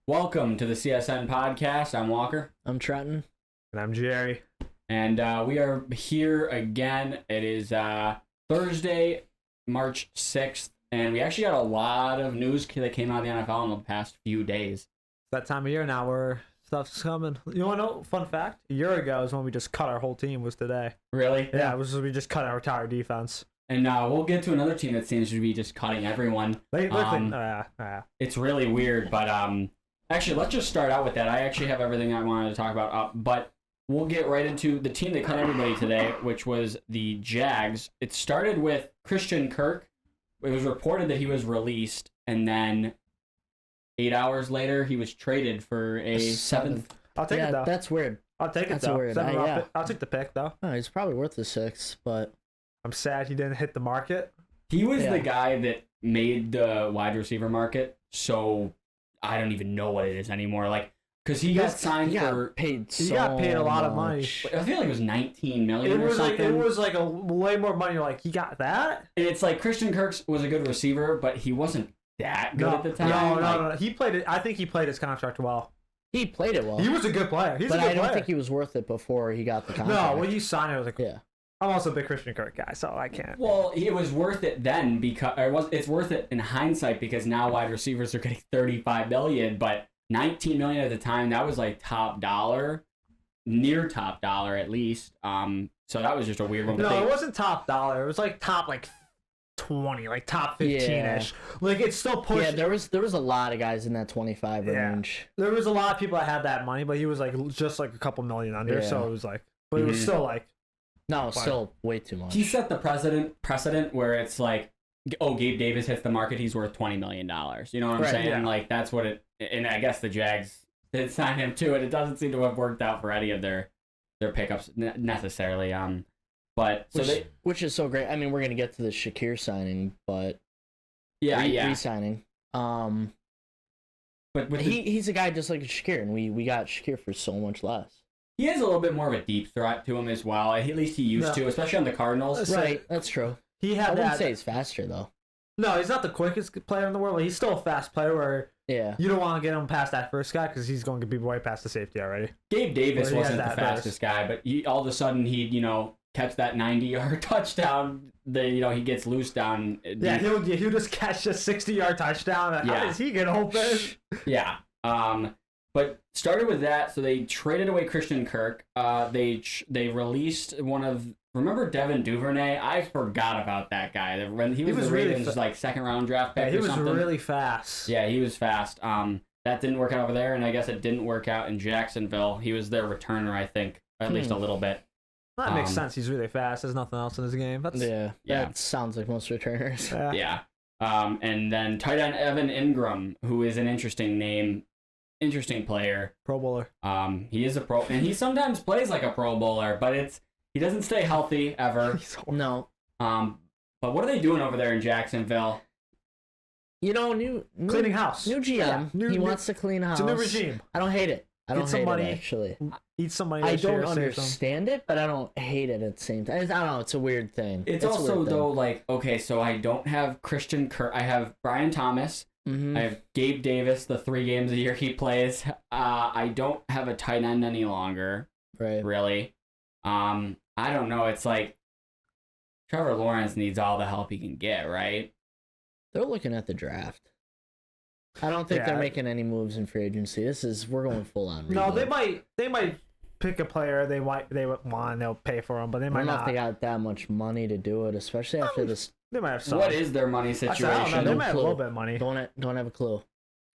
Welcome to the CSN Podcast. I'm Walker. I'm Trenton. And I'm Jerry. And we are here again. It is Thursday, March 6th. And we actually got a lot of news that came out of the NFL in the past few days. It's that time of year now where stuff's coming. You want to know, fun fact? A year ago is when we just cut our whole team, was today. Really? Yeah, it was we just cut our entire defense. And we'll get to another team that seems to be just cutting everyone. It's really weird, but actually, let's just start out with that. I actually have everything I wanted to talk about up, but we'll get right into the team that cut everybody today, which was the Jags. It started with Christian Kirk. It was reported that he was released, and then 8 hours later, he was traded for a seventh. I'll take it, though. That's weird. I'll take it, though. Weird. I'll take the pick, though. Oh, he's probably worth the 6, but... I'm sad he didn't hit the market. He was the guy that made the wide receiver market, so I don't even know what it is anymore. Like, because he got signed for... He got paid a lot of money. I feel like it was $19 million or something. It was like a way more money. You're like, he got that? And it's like Christian Kirk was a good receiver, but he wasn't that good at the time. No. He played it. I think he played his contract well. He played it well. He was a good player. But I don't think he was worth it before he got the contract. No, when you signed it, I was like, yeah. I'm also a big Christian Kirk guy, so I can't. Well, it was worth it then because it's worth it in hindsight because now wide receivers are getting $35 million, but $19 million at the time, that was like top dollar, near top dollar at least. So that was just a weird one. No, it wasn't top dollar. It was like top 20, like top 15ish. Yeah. Like it's still pushed. Yeah, there was a lot of guys in that 25 range. There was a lot of people that had that money, but he was like just like a couple million under, so it was like, but it was still like. No, still way too much. He set the precedent where it's like, oh, Gabe Davis hits the market, he's worth $20 million. You know what I'm saying? Yeah. Like that's what it. And I guess the Jags did sign him too, and it doesn't seem to have worked out for any of their pickups necessarily. But which is so great. I mean, we're gonna get to the Shakir signing, but re-signing. But he's a guy just like Shakir, and we got Shakir for so much less. He has a little bit more of a deep threat to him as well. At least he used to, especially on the Cardinals. Right, that's true. I wouldn't say he's faster though. No, he's not the quickest player in the world. But he's still a fast player. Where you don't want to get him past that first guy because he's going to be way past the safety already. Gabe Davis wasn't the fastest guy, but all of a sudden he catch that 90-yard touchdown. He gets loose down. Yeah, he'll just catch a 60-yard touchdown. How does he get open? Yeah. But started with that, so they traded away Christian Kirk. They released remember Devin Duvernay? I forgot about that guy. He was the Ravens' second round draft pick. Yeah, he was something. really fast. Yeah, he was fast. That didn't work out over there, and I guess it didn't work out in Jacksonville. He was their returner, I think, at least a little bit. That makes sense. He's really fast. There's nothing else in his game. That sounds like most returners. Yeah. And then tight end Evan Ingram, who is an interesting name. Interesting player. Pro bowler. He is a pro, and he sometimes plays like a Pro Bowler, but he doesn't stay healthy ever. No. But what are they doing over there in Jacksonville? New cleaning house. New GM. He wants to clean house. It's a new regime. I don't hate it. I don't hate it, actually. Eat some money. I don't understand it, but I don't hate it at the same time. I don't know. It's a weird thing. It's also though okay, so I don't have Christian Kirk. I have Brian Thomas. Mm-hmm. I have Gabe Davis, the 3 games a year he plays. I don't have a tight end any longer. Right. Really. I don't know. It's like Trevor Lawrence needs all the help he can get, right? They're looking at the draft. I don't think they're making any moves in free agency. We're going full on. No, they might pick a player they want. They'll pay for him, but they might not. I don't know if they got that much money to do it, especially after this. They might have some. What is their money situation? I don't know. They might have a little bit of money. Don't have a clue.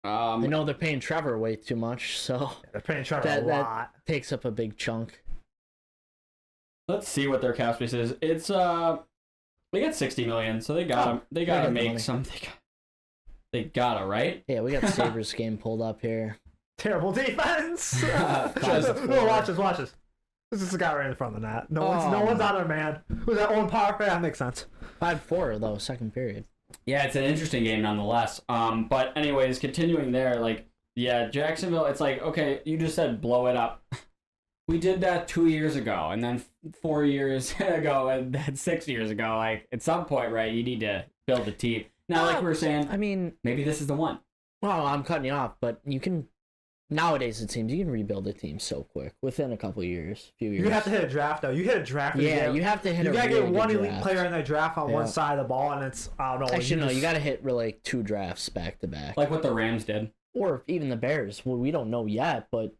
I know they're paying Trevor way too much, so they're paying Trevor a lot. That takes up a big chunk. Let's see what their cap space is. It's they got $60 million, so they gotta make something. They gotta, right? Yeah, we got Sabres game pulled up here. Terrible defense. Watch this. This is the guy right in front of the net. No one's on there, man. Who's that own power play? That makes sense. 5-4 though, second period. Yeah, it's an interesting game nonetheless. But anyways, continuing there, Jacksonville. It's like, okay, you just said blow it up. We did that 2 years ago, and then 4 years ago, and then 6 years ago. Like at some point, right? You need to build a team. Now, like we were saying, I mean, maybe this is the one. Well, I'm cutting you off, but you can Nowadays, it seems you can rebuild a team so quick within a couple years, few years. You have to hit a draft though. You hit a draft. Yeah, you have to hit. You gotta really get one elite draft. player in the draft on one side of the ball, and it's I don't know. Actually, no, you gotta hit like 2 drafts back to back, like what the Rams did, or even the Bears. Well, we don't know yet, but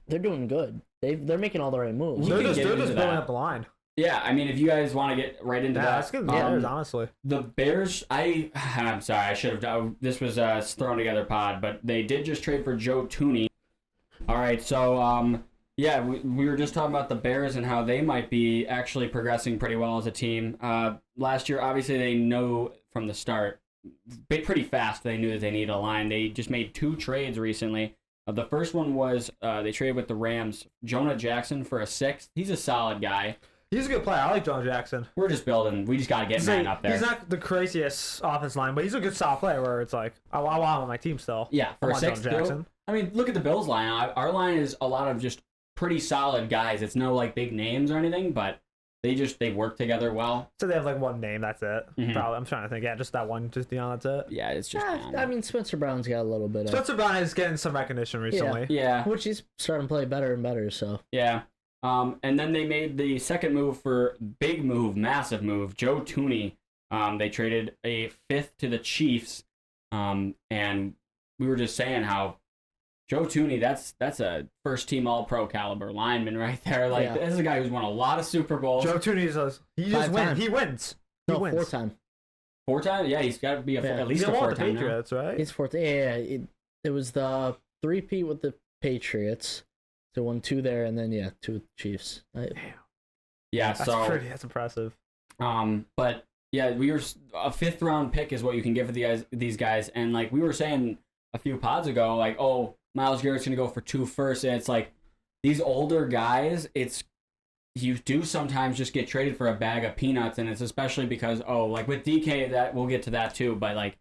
they're doing good. They're making all the right moves. They're just building up the line. Yeah, I mean, if you guys want to get right into that, that's good. Bears, honestly. The Bears, I'm sorry, I should have done. This was a thrown together pod, but they did just trade for Joe Thuney. All right, so yeah, we were just talking about the Bears and how they might be actually progressing pretty well as a team. Last year, obviously, they know from the start, pretty fast, they knew that they needed a line. They just made 2 trades recently. The first one was they traded with the Rams, Jonah Jackson for a 6th. He's a solid guy. He's a good player. I like Jonah Jackson. We're just building. We just got to get man up there. He's not the craziest offense line, but he's a good solid player where it's like, I want him on my team still. Yeah, for a 6th, Jackson. I mean, look at the Bills line. Our line is a lot of just pretty solid guys. It's no like big names or anything, but they work together well. So they have like one name, that's it. Mm-hmm. Probably. I'm trying to think. Yeah, just that one, just Deion, that's it. Yeah, it's just I mean, Spencer Brown's got a little bit of... Spencer Brown is getting some recognition recently. Yeah. Which he's starting to play better and better, so... Yeah. And then they made the second move massive move, Joe Thuney. They traded a 5th to the Chiefs. And we were just saying how Joe Thuney, that's a first-team All-Pro caliber lineman right there. Like, this is a guy who's won a lot of Super Bowls. Joe Thuney wins. He wins. No, 4-time. 4-time? Yeah, he's got to be at least a 4-time now. Patriots, right? He's 4th. Yeah, it was the 3-peat with the Patriots. So 1-2 there, and then 2 with the Chiefs. Damn. Yeah, that's impressive. But yeah, we were a 5th round pick is what you can give for these guys, and like we were saying a few pods ago, like Myles Garrett's gonna go for 2 firsts, and it's like these older guys, you do sometimes just get traded for a bag of peanuts, and it's especially because like with DK, that we'll get to that too, but like.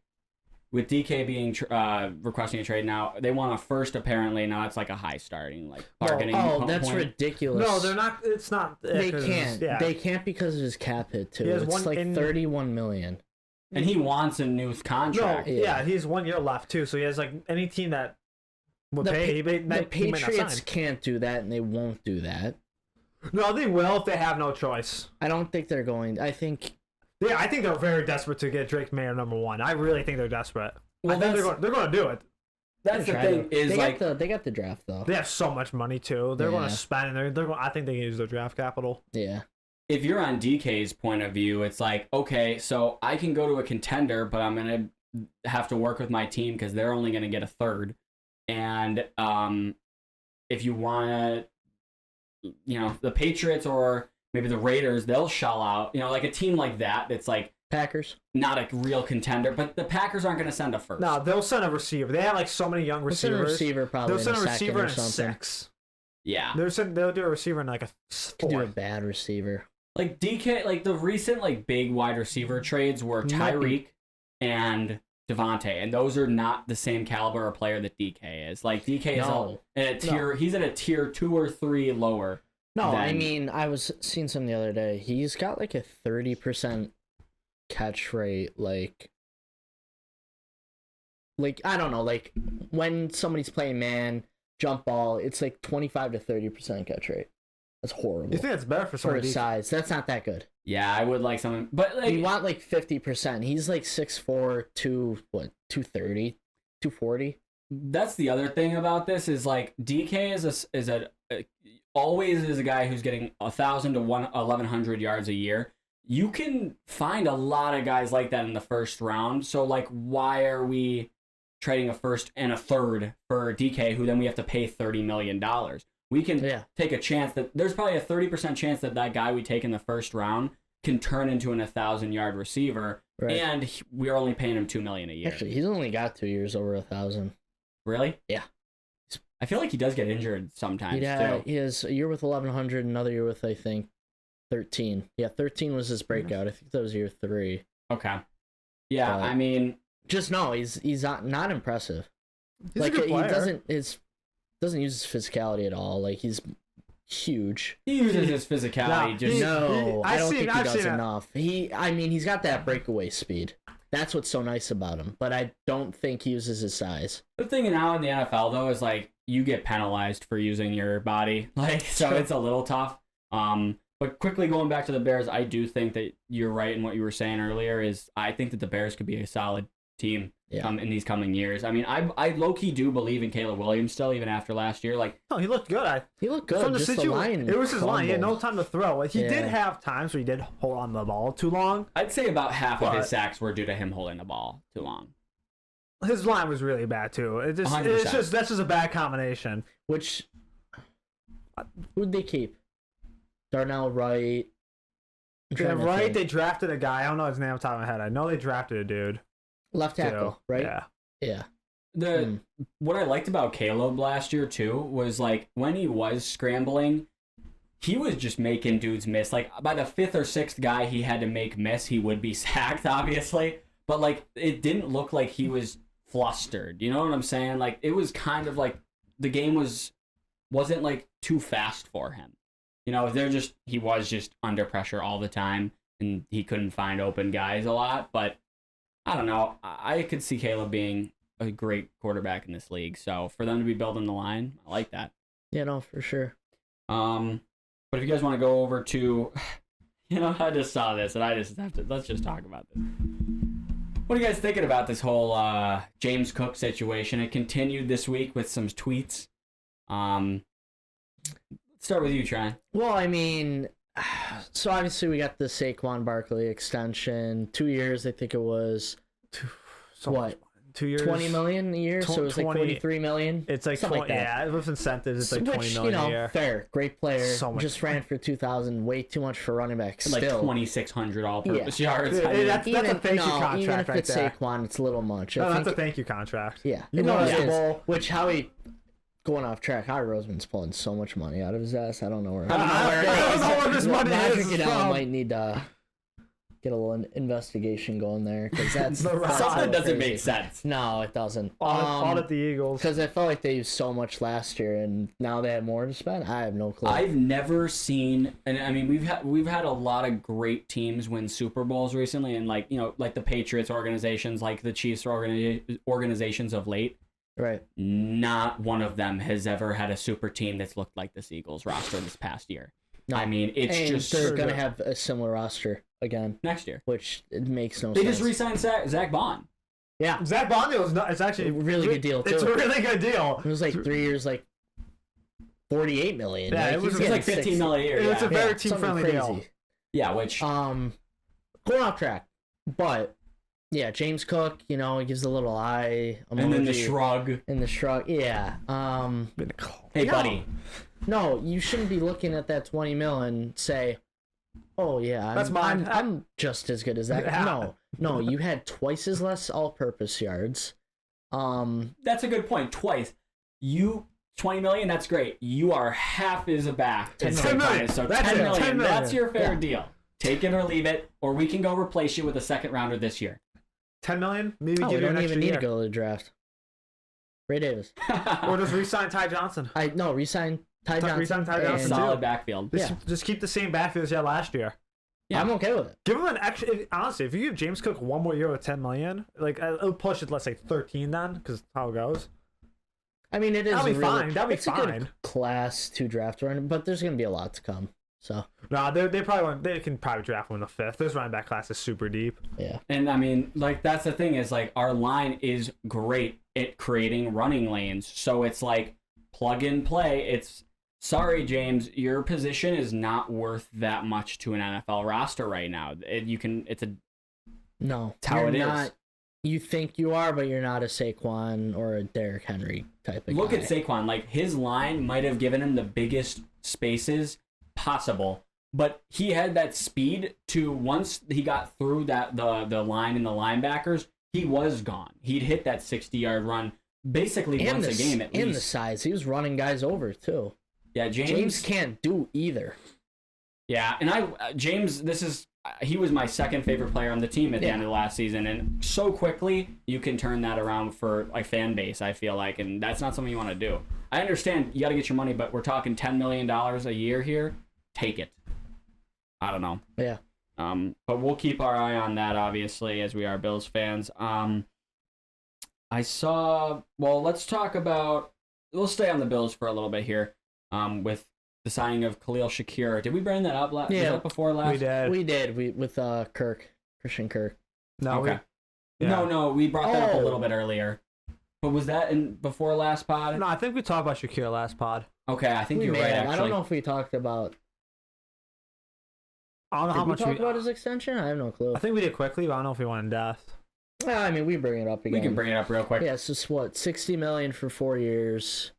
With DK being requesting a trade now, they want a 1st apparently. Now it's like a high starting like bargaining. That's ridiculous. No, they're not. It's not. They can't. Yeah. They can't because of his cap hit too. It's like $31 million. And he wants a new contract. No, yeah, he has 1 year left too. So he has like any team that would pay. The Patriots can't do that, and they won't do that. No, they will if they have no choice. I don't think they're going. I think they're very desperate to get Drake May number 1. I really think they're desperate. Well, I think they're going to do it. That's the thing they got the draft though. They have so much money too. They're going to spend. I think they can use their draft capital. Yeah. If you're on DK's point of view, it's like, okay, so I can go to a contender, but I'm going to have to work with my team because they're only going to get a 3rd. And if you want to, the Patriots or maybe the Raiders, they'll shell out, like a team like that. It's like Packers, not a real contender, but the Packers aren't going to send a 1st. No, they'll send a receiver. They have like so many young receivers. They'll send a receiver in a 6. Yeah, they'll do a receiver in like a 4. Do a bad receiver. Like DK, like the recent like big wide receiver trades were Tyreek and Devontae, and those are not the same caliber of player that DK is. Like DK is at a tier. He's at a tier 2 or 3 lower. No, I mean, I was seeing something the other day. He's got like a 30% catch rate, like I don't know, like when somebody's playing man, jump ball, it's like 25 to 30% catch rate. That's horrible. You think that's better for his size? That's not that good. Yeah, I would like something, but like, you want like 50%. He's like 6'4", 230, 240. That's the other thing about this is like DK always is a guy who's getting 1,000 to 1,100 yards a year. You can find a lot of guys like that in the 1st round. So like, why are we trading a 1st and a 3rd for DK, who then we have to pay $30 million? We can take a chance that there's probably a 30% chance that guy we take in the 1st round can turn into an 1,000-yard receiver, and we're only paying him $2 million a year. Actually, he's only got 2 years over 1,000. Really? Yeah. I feel like he does get injured sometimes, too. He has a year with 1,100, another year with, I think, 13. Yeah, 13 was his breakout. I think that was year 3. Okay. Yeah, I mean... Just no, he's not impressive. He's a good player. He doesn't use his physicality at all. Like, he's huge. He uses his physicality. I don't think he does enough. He's got that breakaway speed. That's what's so nice about him. But I don't think he uses his size. The thing now in the NFL, though, is like, you get penalized for using your body. So it's a little tough. But quickly going back to the Bears, I do think that you're right in what you were saying earlier. Is I think that the Bears could be a solid team in these coming years. I mean, I low-key do believe in Caleb Williams still, even after last year. No, he looked good. He looked good. From the situation, it was his line. He had no time to throw. He did have times where he did hold on to the ball too long. I'd say about half of his sacks were due to him holding the ball too long. His line was really bad too. That's just a bad combination. Which who'd they keep? Darnell Wright. Right. They drafted a guy. I don't know his name off the top of my head. I know they drafted a dude. Left tackle, right? Yeah. What I liked about Caleb last year too was like when he was scrambling, he was just making dudes miss. Like by the 5th or 6th guy he had to make miss, he would be sacked, obviously. But like it didn't look like he was flustered. You know what I'm saying? Like it was kind of like the game wasn't like too fast for him. You know, he was just under pressure all the time, and he couldn't find open guys a lot. But I don't know. I could see Caleb being a great quarterback in this league. So for them to be building the line, I like that. Yeah, no, for sure. But if you guys want to go over to, I just saw this, and let's just talk about this. What are you guys thinking about this whole James Cook situation? It continued this week with some tweets. Start with you, Trent. Well, I mean, so obviously we got the Saquon Barkley extension, 2 years. I think it was 2 years, 20 million a year. So it was like 43 million. It's like 20, like that. Yeah, with incentives, it's like 20 million a year. Fair, great player. So much just ran for 2,000, way too much for running back. Still, like 2,600 all-purpose yards. That's a thank you contract even if right it's there. Saquon, it's a little much. No, that's a thank you contract. Yeah, which Howie. Going off track, Howie Roseman's pulling so much money out of his ass. I don't know where. I don't know where this money is from. Might need to get a little investigation going there because that's something doesn't make sense. No, it doesn't. Audit the Eagles because I felt like they used so much last year and now they have more to spend. I have no clue. I've never seen, and I mean we've had a lot of great teams win Super Bowls recently, and like the Patriots organizations, like the Chiefs organizations of late. Right. Not one of them has ever had a super team that's looked like this Eagles roster this past year. No. I mean, they're going to have a similar roster again next year, which it makes no sense. They just re-signed Zach Bond. Yeah, Zach Bond deal it's actually a really good deal too. It's a really good deal. It was like 3 years, like 48 million. Yeah, like, it was like 15 million a year. It's a very team-friendly deal. Yeah, which going off track, but. Yeah, James Cook, he gives a little eye emoji. And then the shrug. Yeah. Hey, buddy. No, you shouldn't be looking at that 20 mil and say, oh, yeah, that's mine. I'm just as good as that. Yeah. No, you had twice as less all-purpose yards. That's a good point. Twice. 20 million, that's great. You are half as a back. 10 million. So 10 million. That's your fair deal. Take it or leave it, or we can go replace you with a second rounder this year. 10 million? Maybe give you an extra year. We don't even need to go to the draft. Ray Davis. Or just re-sign Ty Johnson. Re-sign Ty Johnson. Re-sign Ty Johnson. Solid backfield. Just keep the same backfield as you had last year. Yeah, I'm okay with it. Give him an extra. Honestly, if you give James Cook one more year with 10 million, like it'll push it, let's say 13 then, because how it goes. I mean, it is. That'll be fine. That'll be fine. A good class to draft run, but there's gonna be a lot to come. So no, they probably won't. They can probably draft one in the 5th. This running back class is super deep. Yeah, and I mean, like that's the thing is like our line is great at creating running lanes. So it's like plug and play. It's sorry, James, your position is not worth that much to an NFL roster right now. It's how it is. You think you are, but you're not a Saquon or a Derrick Henry type of guy. Look at Saquon. Like his line might have given him the biggest spaces possible, but he had that speed to once he got through the line and the linebackers, he was gone. He'd hit that 60-yard run basically once a game at least. And the size. He was running guys over too. Yeah, James can't do either. Yeah, and James, he was my second favorite player on the team at the end of the last season, and so quickly you can turn that around for a fan base, I feel like, and that's not something you want to do. I understand you got to get your money, but we're talking $10 million a year here. Take it. I don't know. Yeah. But we'll keep our eye on that, obviously, as we are Bills fans. Let's talk about we'll stay on the Bills for a little bit here. With the signing of Khalil Shakir. Did we bring that up last? Yeah, before last. We did. We with Christian Kirk. No. Okay. No. We brought that up a little bit earlier. But was that before last pod? No, I think we talked about Shakir last pod. Okay, I think you're right. Actually, I don't know if we talked about. I don't know how much we talked about his extension. I have no clue. I think we did quickly, but I don't know if we went in depth. I mean, we bring it up again. We can bring it up real quick. Yeah, it's just what, $60 million for 4 years.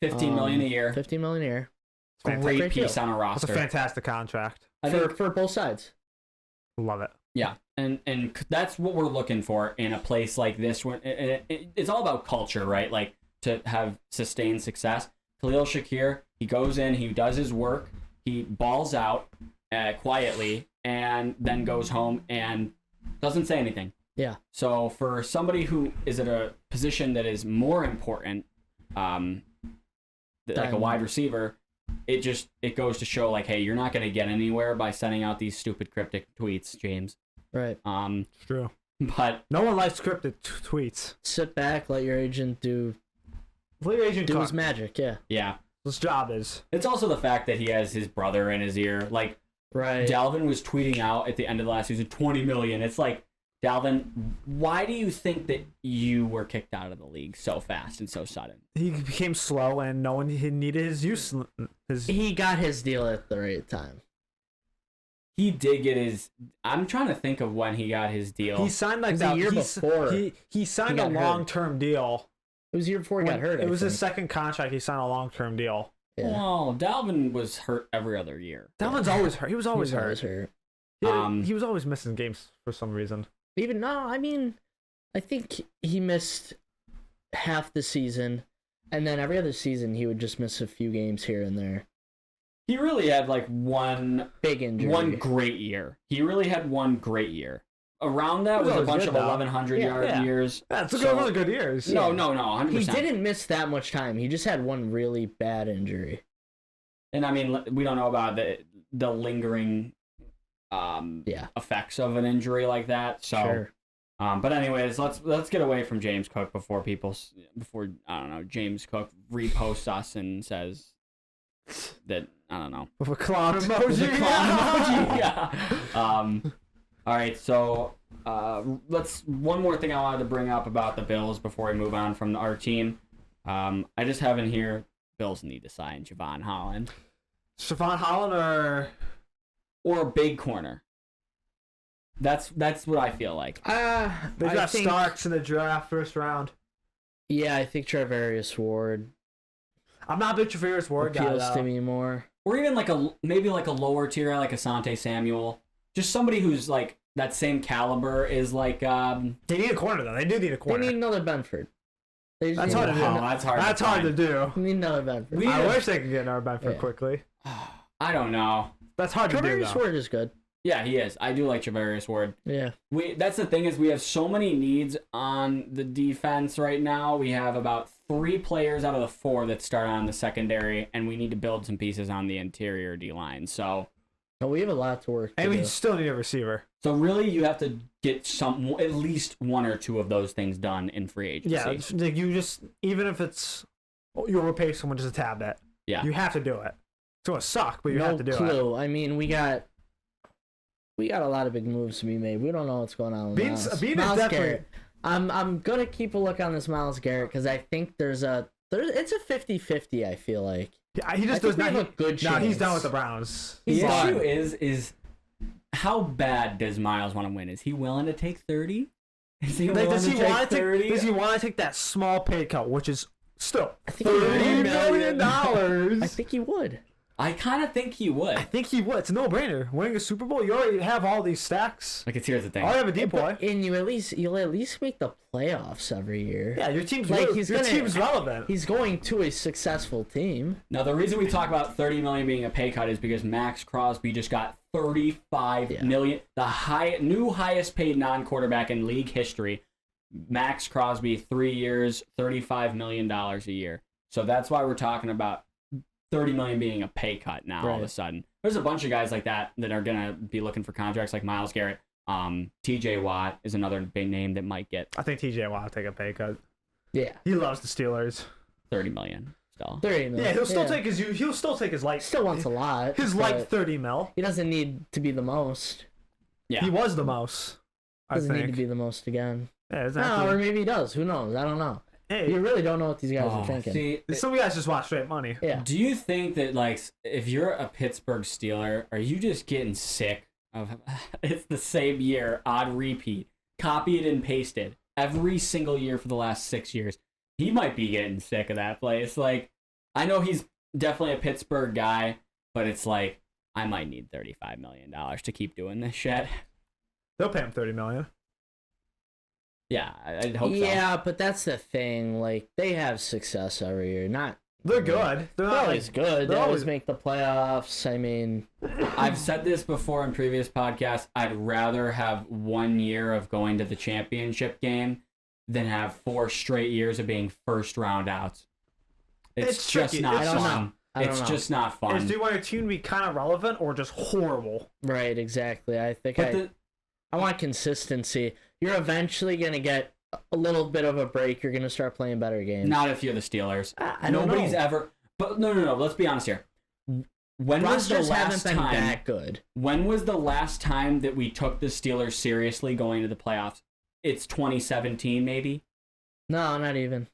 $15 million a year. $15 million a year. Great piece on a roster. It's a fantastic contract for both sides. Love it. Yeah, and that's what we're looking for in a place like this. When it's all about culture, right? Like to have sustained success. Khalil Shakir, he goes in, he does his work, he balls out quietly, and then goes home and doesn't say anything. Yeah. So for somebody who is at a position that is more important, like a wide receiver, it goes to show like, hey, you're not going to get anywhere by sending out these stupid cryptic tweets, James. Right. It's true. But no one likes scripted tweets. Sit back, let your agent do his magic. Yeah. Yeah. His job is. It's also the fact that he has his brother in his ear. Like, right. Dalvin was tweeting out at the end of the last season, 20 million. It's like, Dalvin, why do you think that you were kicked out of the league so fast and so sudden? He became slow, and no one needed his use. He got his deal at the right time. He did get his. I'm trying to think of when he got his deal. He signed like that the year before. He signed a long-term deal. It was the year before he got hurt. It was his second contract. He signed a long-term deal. Yeah. Well, Dalvin was hurt every other year. Dalvin's always hurt. He was always hurt. He was always missing games for some reason. I think he missed half the season, and then every other season he would just miss a few games here and there. He really had like one big injury, one great year. He really had one great year. Around that was a bunch of 1,100 yard years. That's really good years. No, 100%. He didn't miss that much time. He just had one really bad injury. And I mean, we don't know about the lingering effects of an injury like that. So, sure. But anyways, let's get away from James Cook before I don't know, James Cook reposts us and says that I don't know. With a clown emoji. Yeah. All right, so one more thing I wanted to bring up about the Bills before we move on from our team. I just have in here, Bills need to sign Javon Holland. Javon Holland or a big corner. That's what I feel like. They got Starks in the draft first round. Yeah, I think Travarius Ward. I'm not a big Travarius Ward guy. Appeals to me more. Or even maybe a lower tier like Asante Samuel. Just somebody who's like that same caliber is like. They need a corner though. They do need a corner. They need another Benford. That's hard to do. That's hard to do. They need another Benford. I wish they could get another Benford quickly. I don't know. That's hard to do. Travarius Ward is good. Yeah, he is. I do like Travarius Ward. Yeah. That's the thing is we have so many needs on the defense right now. We have about 3 players out of the 4 that start on the secondary, and we need to build some pieces on the interior D-line. So we have a lot to work. And we still need a receiver. So really, you have to get at least 1 or 2 of those things done in free agency. Yeah, you just even if it's you overpay someone just a tad bit. Yeah, you have to do it. It's gonna suck, but you have to do it. No clue. I mean, we got a lot of big moves to be made. We don't know what's going on with Miles Garrett. I'm gonna keep a look on this Myles Garrett because I think it's a 50-50. I feel like. Yeah, he just does not have a good chance. No, he's done with the Browns. The issue is how bad does Myles want to win? Is he willing to take 30? Does he want to take that small pay cut, which is still $30 million? I think he would. I kind of think he would. I think he would. It's a no-brainer. Winning a Super Bowl, you already have all these stacks. Here's the thing. I have a deep boy. And you'll at least make the playoffs every year. Yeah, your team's team's relevant. He's going to a successful team. Now, the reason we talk about $30 million being a pay cut is because Max Crosby just got $35 million, the new highest paid non-quarterback in league history. Max Crosby, 3 years, $35 million a year. So that's why we're talking about $30 million being a pay cut now. All of a sudden. There's a bunch of guys like that are going to be looking for contracts, like Myles Garrett. TJ Watt is another big name that might get. I think TJ Watt will take a pay cut. Yeah. He loves the Steelers. $30 million still. 30 mil. Yeah, he'll still take his light. Still wants a lot. His light 30 mil. He doesn't need to be the most. Yeah. He was the most. Doesn't need to be the most again. Yeah, exactly. No, or maybe he does. Who knows? I don't know. Hey, you really don't know what these guys are thinking. See, some guys just want straight money. Yeah. Do you think that, like, if you're a Pittsburgh Steeler, are you just getting sick of it's the same year, odd repeat, copied and pasted every single year for the last 6 years? He might be getting sick of that place. Like, I know he's definitely a Pittsburgh guy, but it's like, I might need $35 million to keep doing this shit. They'll pay him $30 million. Yeah, I'd hope so. Yeah, but that's the thing. Like, they have success every year. They're good. They're not always good. They always make the playoffs. I mean, I've said this before in previous podcasts. I'd rather have 1 year of going to the championship game than have 4 straight years of being first round outs. It's just not fun. It's just not fun. Do you want your team to be kind of relevant or just horrible? Right, exactly. I think I want consistency. You're eventually going to get a little bit of a break. You're going to start playing better games. Not if you're the Steelers. Nobody's ever... But no. Let's be honest here. When was the last time... that good. When was the last time that we took the Steelers seriously going to the playoffs? It's 2017, maybe? No, not even.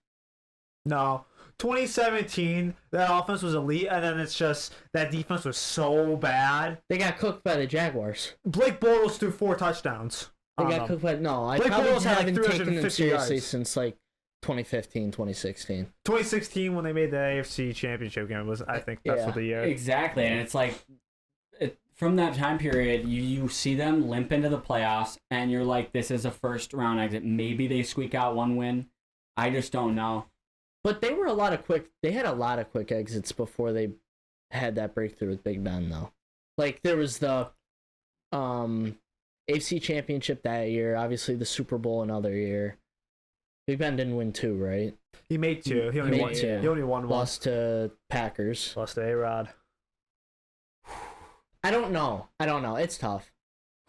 No. 2017, that offense was elite, and then it's just that defense was so bad. They got cooked by the Jaguars. Blake Bortles threw 4 touchdowns. They got cooked by... No, I probably haven't taken them seriously since, like, 2015, 2016. 2016, when they made the AFC Championship game, I think that's what the year. Exactly, and it's like... From that time period, you see them limp into the playoffs, and you're like, this is a first-round exit. Maybe they squeak out 1 win. I just don't know. But they had a lot of quick exits before they had that breakthrough with Big Ben, though. Like, there was the AFC Championship that year, obviously the Super Bowl another year. Big Ben didn't win 2, right? He made 2. He only won 2. He only won 1. Lost to Packers. Lost to A-Rod. I don't know. It's tough.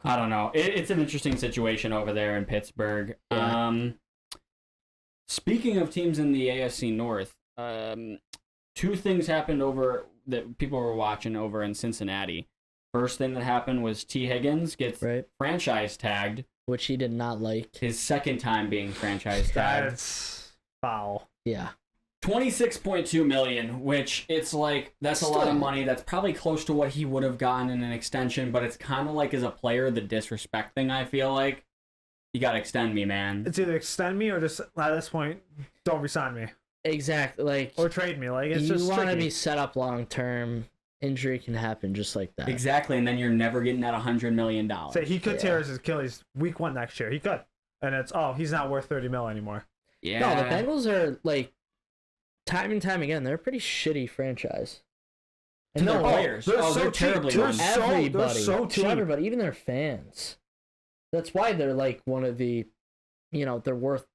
I don't know. It's an interesting situation over there in Pittsburgh. Yeah. Speaking of teams in the AFC North, 2 things happened over that people were watching over in Cincinnati. First thing that happened was T. Higgins gets franchise tagged, which he did not like. His second time being franchise tagged. That's foul. Yeah. $26.2 million, which it's like that's a lot of money. That's probably close to what he would have gotten in an extension, but it's kind of like as a player the disrespect thing. I feel like you gotta extend me, man. It's either extend me or just at this point don't resign me. Exactly, like or trade me. Like it's just you want to be set up long term. Injury can happen just like that. Exactly, and then you're never getting that $100 million. Say he could tear his Achilles week 1 next year. He could, and it's he's not worth $30 million anymore. Yeah. No, the Bengals are like time and time again. They're a pretty shitty franchise. And their players. They're terribly run. Everybody, even their fans. That's why they're like one of the, they're worth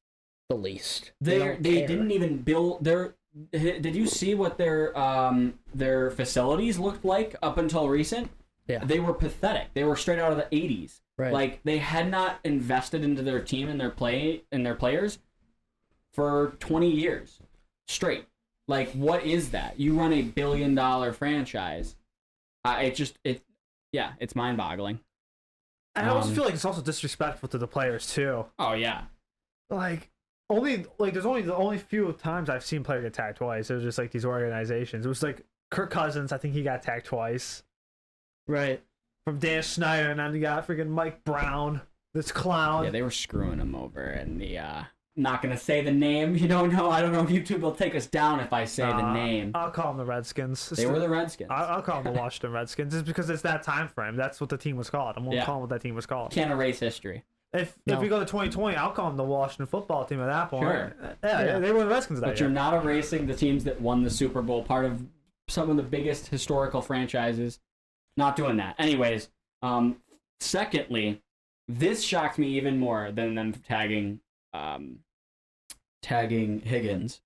the least. They didn't even build their. Did you see what their facilities looked like up until recent? Yeah. They were pathetic. They were straight out of the 80s. Right. Like they had not invested into their team and their players for 20 years straight. Like what is that? You run $1 billion franchise. It's mind-boggling. I also feel like it's also disrespectful to the players too. Oh yeah. There's only few times I've seen player get tagged twice. It was just like these organizations. It was like Kirk Cousins. I think he got tagged twice. Right. From Dan Snyder, and then you got freaking Mike Brown, this clown. Yeah, they were screwing him over, and the not gonna say the name. You don't know. I don't know if YouTube will take us down if I say the name. I'll call them the Redskins. They were the Redskins. I'll call them the Washington Redskins just because it's that time frame. That's what the team was called. I'm gonna call them what that team was called. Can't erase history. If we go to 2020, I'll call them the Washington football team at that point. Sure. Yeah. They were the Redskins that year. But you're not erasing the teams that won the Super Bowl, part of some of the biggest historical franchises. Not doing that. Anyways, secondly, this shocked me even more than them tagging Higgins,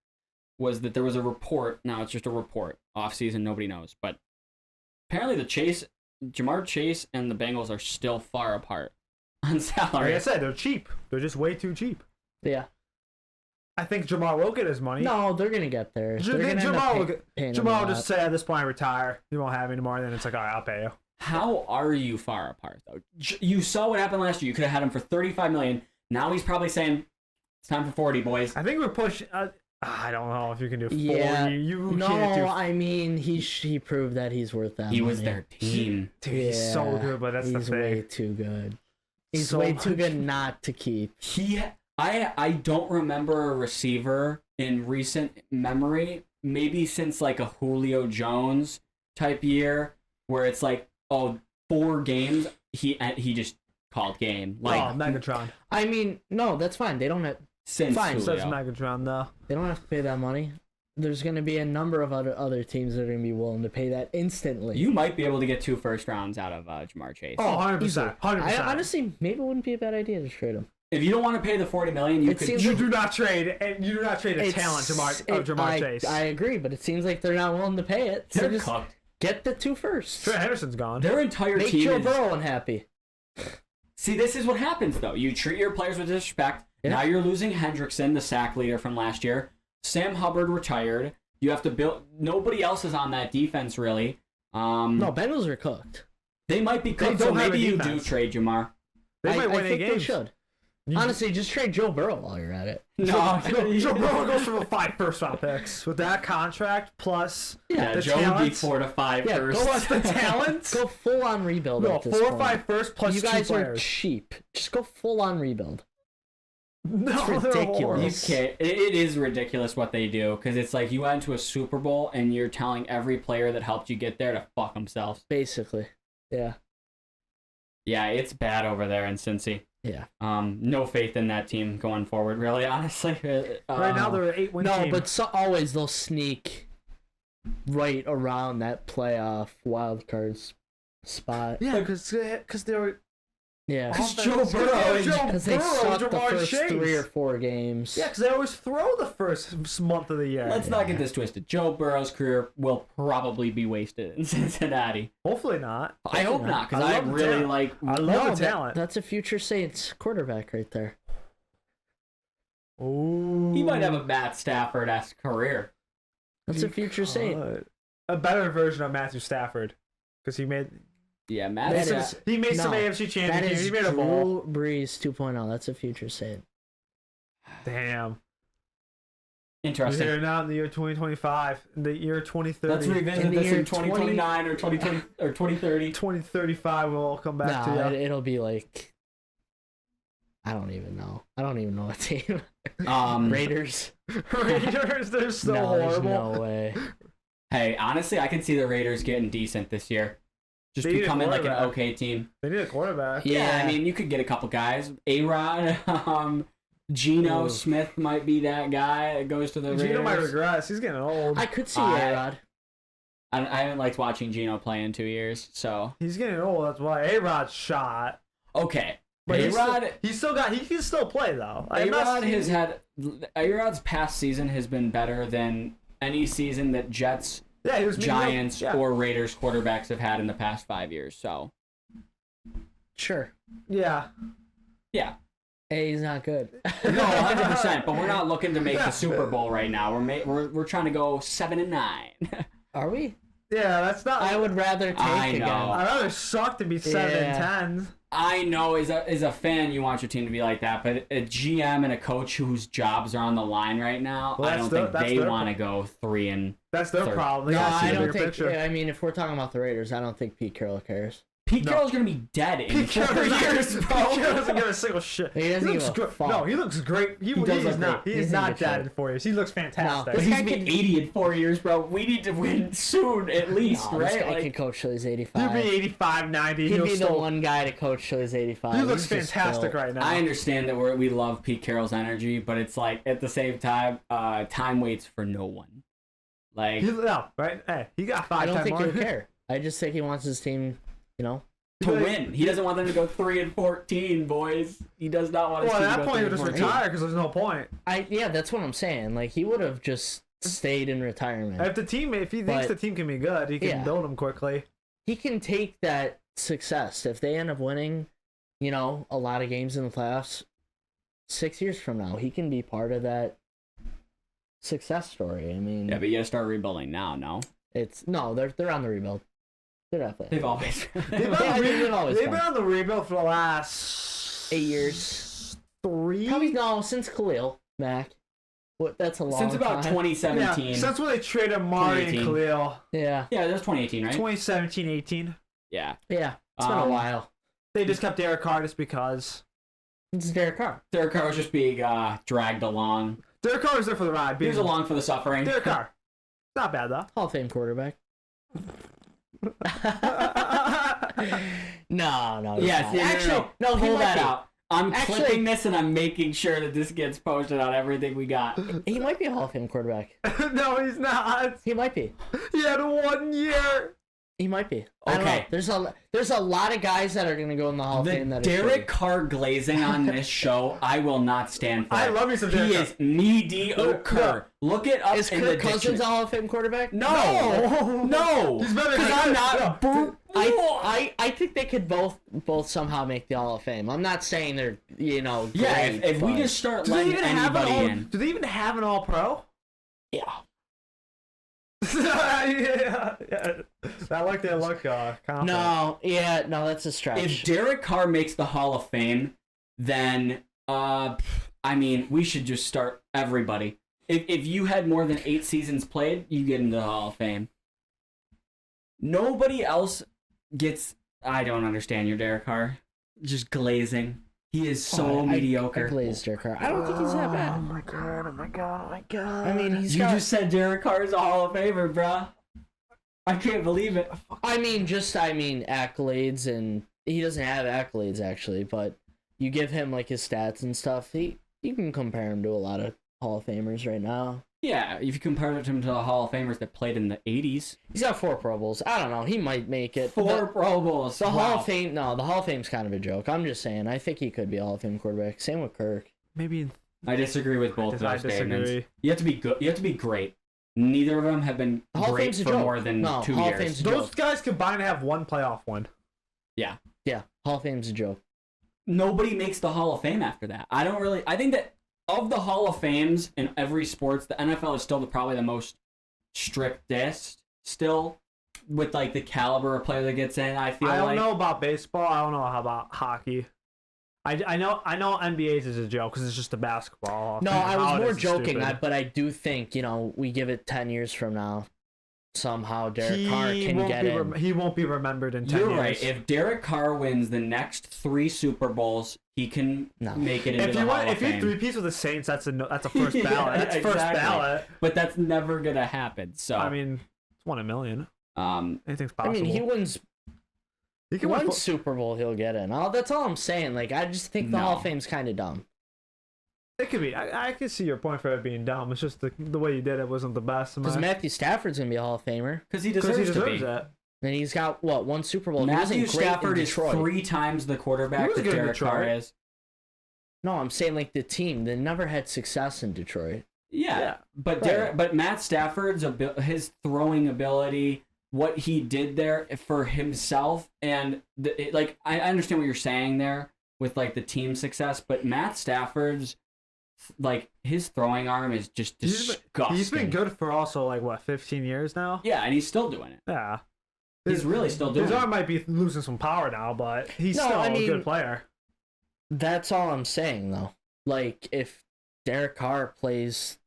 was that there was a report. Now it's just a report. Off season, nobody knows. But apparently Jamar Chase and the Bengals are still far apart on salary. Like I said, they're cheap. They're just way too cheap. Yeah. I think Jamar will get his money. No, they're gonna get there. Jamar will just say at this point, I retire. You won't have any more. And then it's like, all right, I'll pay you. How are you far apart though? You saw what happened last year. You could have had him for $35 million. Now he's probably saying it's time for 40, boys. I think we're pushing. I don't know if you can do 40. Yeah. You no, can't do... I mean he proved that he's worth that. He money. was their team. Dude, he's so good, but that's the thing. He's way too good. He's so way too good not to keep. I don't remember a receiver in recent memory, maybe since like a Julio Jones type year, where it's like, 4 games, he just called game. Like Megatron. I mean, no, that's fine. They don't have since fine. Julio. Says Megatron though. They don't have to pay that money. There's going to be a number of other teams that are going to be willing to pay that instantly. You might be able to get 2 first rounds out of Jamar Chase. Oh, 100%. 100%. I honestly, maybe it wouldn't be a bad idea to trade him. If you don't want to pay the $40 million, you do not trade a talent, Jamar Chase. I agree, but it seems like they're not willing to pay it. They're cooked. Get the 2 firsts. Trey Henderson's gone. Their entire Make team Joe Burrow unhappy. See, this is what happens, though. You treat your players with disrespect. Yeah. Now you're losing Hendrickson, the sack leader from last year. Sam Hubbard retired. You have to build... Nobody else is on that defense, really. No, Bengals are cooked. They might be cooked, so maybe you do trade Jamar. They might win I think games. they should. Honestly, just trade Joe Burrow while you're at it. No, Joe Burrow goes for 5 first-round picks with that contract plus the Joe talent. would be 4 to 5 first. Plus the talent. Go full-on rebuild. No, at this 4 or point. 5 first plus you 2 guys players. are cheap. Just go full-on rebuild. No, it's ridiculous. Okay, it is ridiculous what they do because it's like you went to a Super Bowl and you're telling every player that helped you get there to fuck themselves. Basically, yeah. Yeah, it's bad over there in Cincy. Yeah. No faith in that team going forward, really, honestly. Right now they're an 8-win team. No, but always they'll sneak right around that playoff wild cards spot. Yeah, because they were... Yeah. Because Joe Burrow because they sucked the first 3 or 4 games. Yeah, because they always throw the first month of the year. Let's not get this twisted. Joe Burrow's career will probably be wasted in Cincinnati. Hopefully not. I hope not, because I really like... I love the talent. That's a future Saints quarterback right there. Ooh. He might have a Matt Stafford-esque career. That's a future Saint. A better version of Matthew Stafford. Because he made... Yeah, he made some AFC champions. He made a bowl. Drew Brees 2.0. That's a future Saint. Damn. Interesting. We're here now in the year 2025, in the year 2030. Let's revisit this in 2029 or 2020 or 2030. 2035, we'll all come back to you. It'll be like... I don't even know. I don't even know what team. Raiders. Raiders, they're so horrible. No way. Hey, honestly, I can see the Raiders getting decent this year. Just becoming like an okay team. They need a quarterback. Yeah, I mean, you could get a couple guys. A-Rod, Geno Smith might be that guy that goes to the Raiders. Geno might regress. He's getting old. I could see A-Rod. I haven't liked watching Geno play in 2 years, so. He's getting old. That's why A-Rod's shot. Okay. But A-Rod, he can still play though. A-Rod's past season has been better than any season that Jets, Giants, or Raiders quarterbacks have had in the past 5 years. So, sure. Yeah. Yeah. He's not good. No, 100%. But we're not looking to make the Super Bowl right now. We're trying to go 7-9. Are we? Yeah, that's not. I would rather take again. I'd rather suck to be 7-10. I know, as a fan, you want your team to be like that, but a GM and a coach whose jobs are on the line right now, I don't think they want to go 3-3. That's their problem. No, I don't think. I mean, if we're talking about the Raiders, I don't think Pete Carroll cares. Pete Carroll's gonna be dead in 4 years, bro. Pete Carroll doesn't give a single shit. He doesn't give a fuck. No, he looks great. He is not. He is not dead in 4 years. He looks fantastic. No, but he's gonna be 80 in 4 years, bro. We need to win soon, at least, right? This guy can coach till he's 85. He'll be 85, 90. He'd be the one guy to coach till he's 85. He looks fantastic right now. I understand that we love Pete Carroll's energy, but it's like at the same time, time waits for no one. Like right? Hey, he got 5 times. I don't think he'll care. I just think he wants his team, to win. He doesn't want them to go 3-14, boys. He does not want to. Well, at that point, he would just retire because there's no point. Yeah, that's what I'm saying. Like he would have just stayed in retirement. If he thinks the team can be good, he can build them quickly. He can take that success if they end up winning, a lot of games in the playoffs. 6 years from now, he can be part of that success story. I mean, yeah, but you gotta start rebuilding now. No, they're on the rebuild. They're definitely. They've always. They've been on the rebuild for the last 8 years. 3. Probably since Khalil Mack. What? That's a long Since about time. 2017. Yeah, since when they traded Marty and Khalil. Yeah. Yeah, that's 2018, right? 2017, 18. Yeah. Yeah. It's been a while. They just kept Derek Carr just because. It's Derek Carr. Derek Carr was just being dragged along. Derek Carr was there for the ride. He was along for the suffering. Derek Carr. Not bad, though. Hall of Fame quarterback. No. Yes, actually, no. Pull that out. I'm Actually, clipping this and I'm making sure that this gets posted on everything we got. He might be a Hall of Fame quarterback. No, he's not. He might be. He had 1 year. He might be. I don't know. There's a lot of guys that are gonna go in the Hall of Fame. That Derek Carr glazing on this show, I will not stand for. I love me some Derek He Carr. is mediocre. Look it up. Is in Kirk the Cousins a Hall of Fame quarterback? No. He's better Because I'm not. I think they could both somehow make the Hall of Fame. I'm not saying they're great, if we just start letting anybody in. Do they even have an All-Pro? Yeah. yeah. That look confident. No, that's a stretch. If Derek Carr makes the Hall of Fame, then we should just start everybody. If you had more than 8 seasons played, you get into the Hall of Fame. Nobody else gets. I don't understand your Derek Carr. Just glazing. He is so mediocre. I glazed Derek Carr. I don't think he's that bad. Oh my god. I mean, just said Derek Carr is a Hall of Famer, bruh. I can't believe it. Accolades, and he doesn't have accolades actually, but you give him like his stats and stuff. You can compare him to a lot of Hall of Famers right now. Yeah, if you compare him to the Hall of Famers that played in the 80s. He's got 4 Pro Bowls. I don't know. He might make it. 4 Pro Bowls. The Hall of Fame, the Hall of Fame's kind of a joke. I'm just saying. I think he could be a Hall of Fame quarterback. Same with Kirk. Maybe. I disagree with both those statements. You have to be good. You have to be great. Neither of them have been great for more than 2 years. Those guys combined to have 1 playoff win. Yeah. Yeah. Hall of Fame's a joke. Nobody makes the Hall of Fame after that. I think that of the Hall of Fames in every sports, the NFL is still probably the most strictest still with like the caliber of player that gets in. I don't know about baseball. I don't know how about hockey. I know NBA's is a joke because it's just a basketball. No, I was more joking, but I do think we give it 10 years from now. Somehow Derek Carr can get in. He won't be remembered in 10 years. You're right. If Derek Carr wins the next 3 Super Bowls, he can make it into the Hall of Fame. If you 3-piece with the Saints, that's a first ballot. That's first ballot. But that's never gonna happen. So it's 1 in a million. Anything's possible. I mean, he wins. He can win Super Bowl. He'll get in. That's all I'm saying. Like, I just think the Hall of Fame's kind of dumb. It could be. I can see your point for it being dumb. It's just the way you did it wasn't the best. Because Matthew Stafford's gonna be a Hall of Famer. Because he deserves to be. That. And he's got 1 Super Bowl. Matthew Stafford is 3 times the quarterback that Derek Carr is. No, I'm saying like the team. They never had success in Detroit. Yeah. But Matt Stafford's his throwing ability, what he did there for himself, and I understand what you're saying there with like the team success, but Matt Stafford's his throwing arm is just disgusting. He's been good for also 15 years now. Yeah, and he's still doing it. Yeah, he's really still doing it. His arm might be losing some power now, but he's still a good player. That's all I'm saying, though. Like, if Derek Carr plays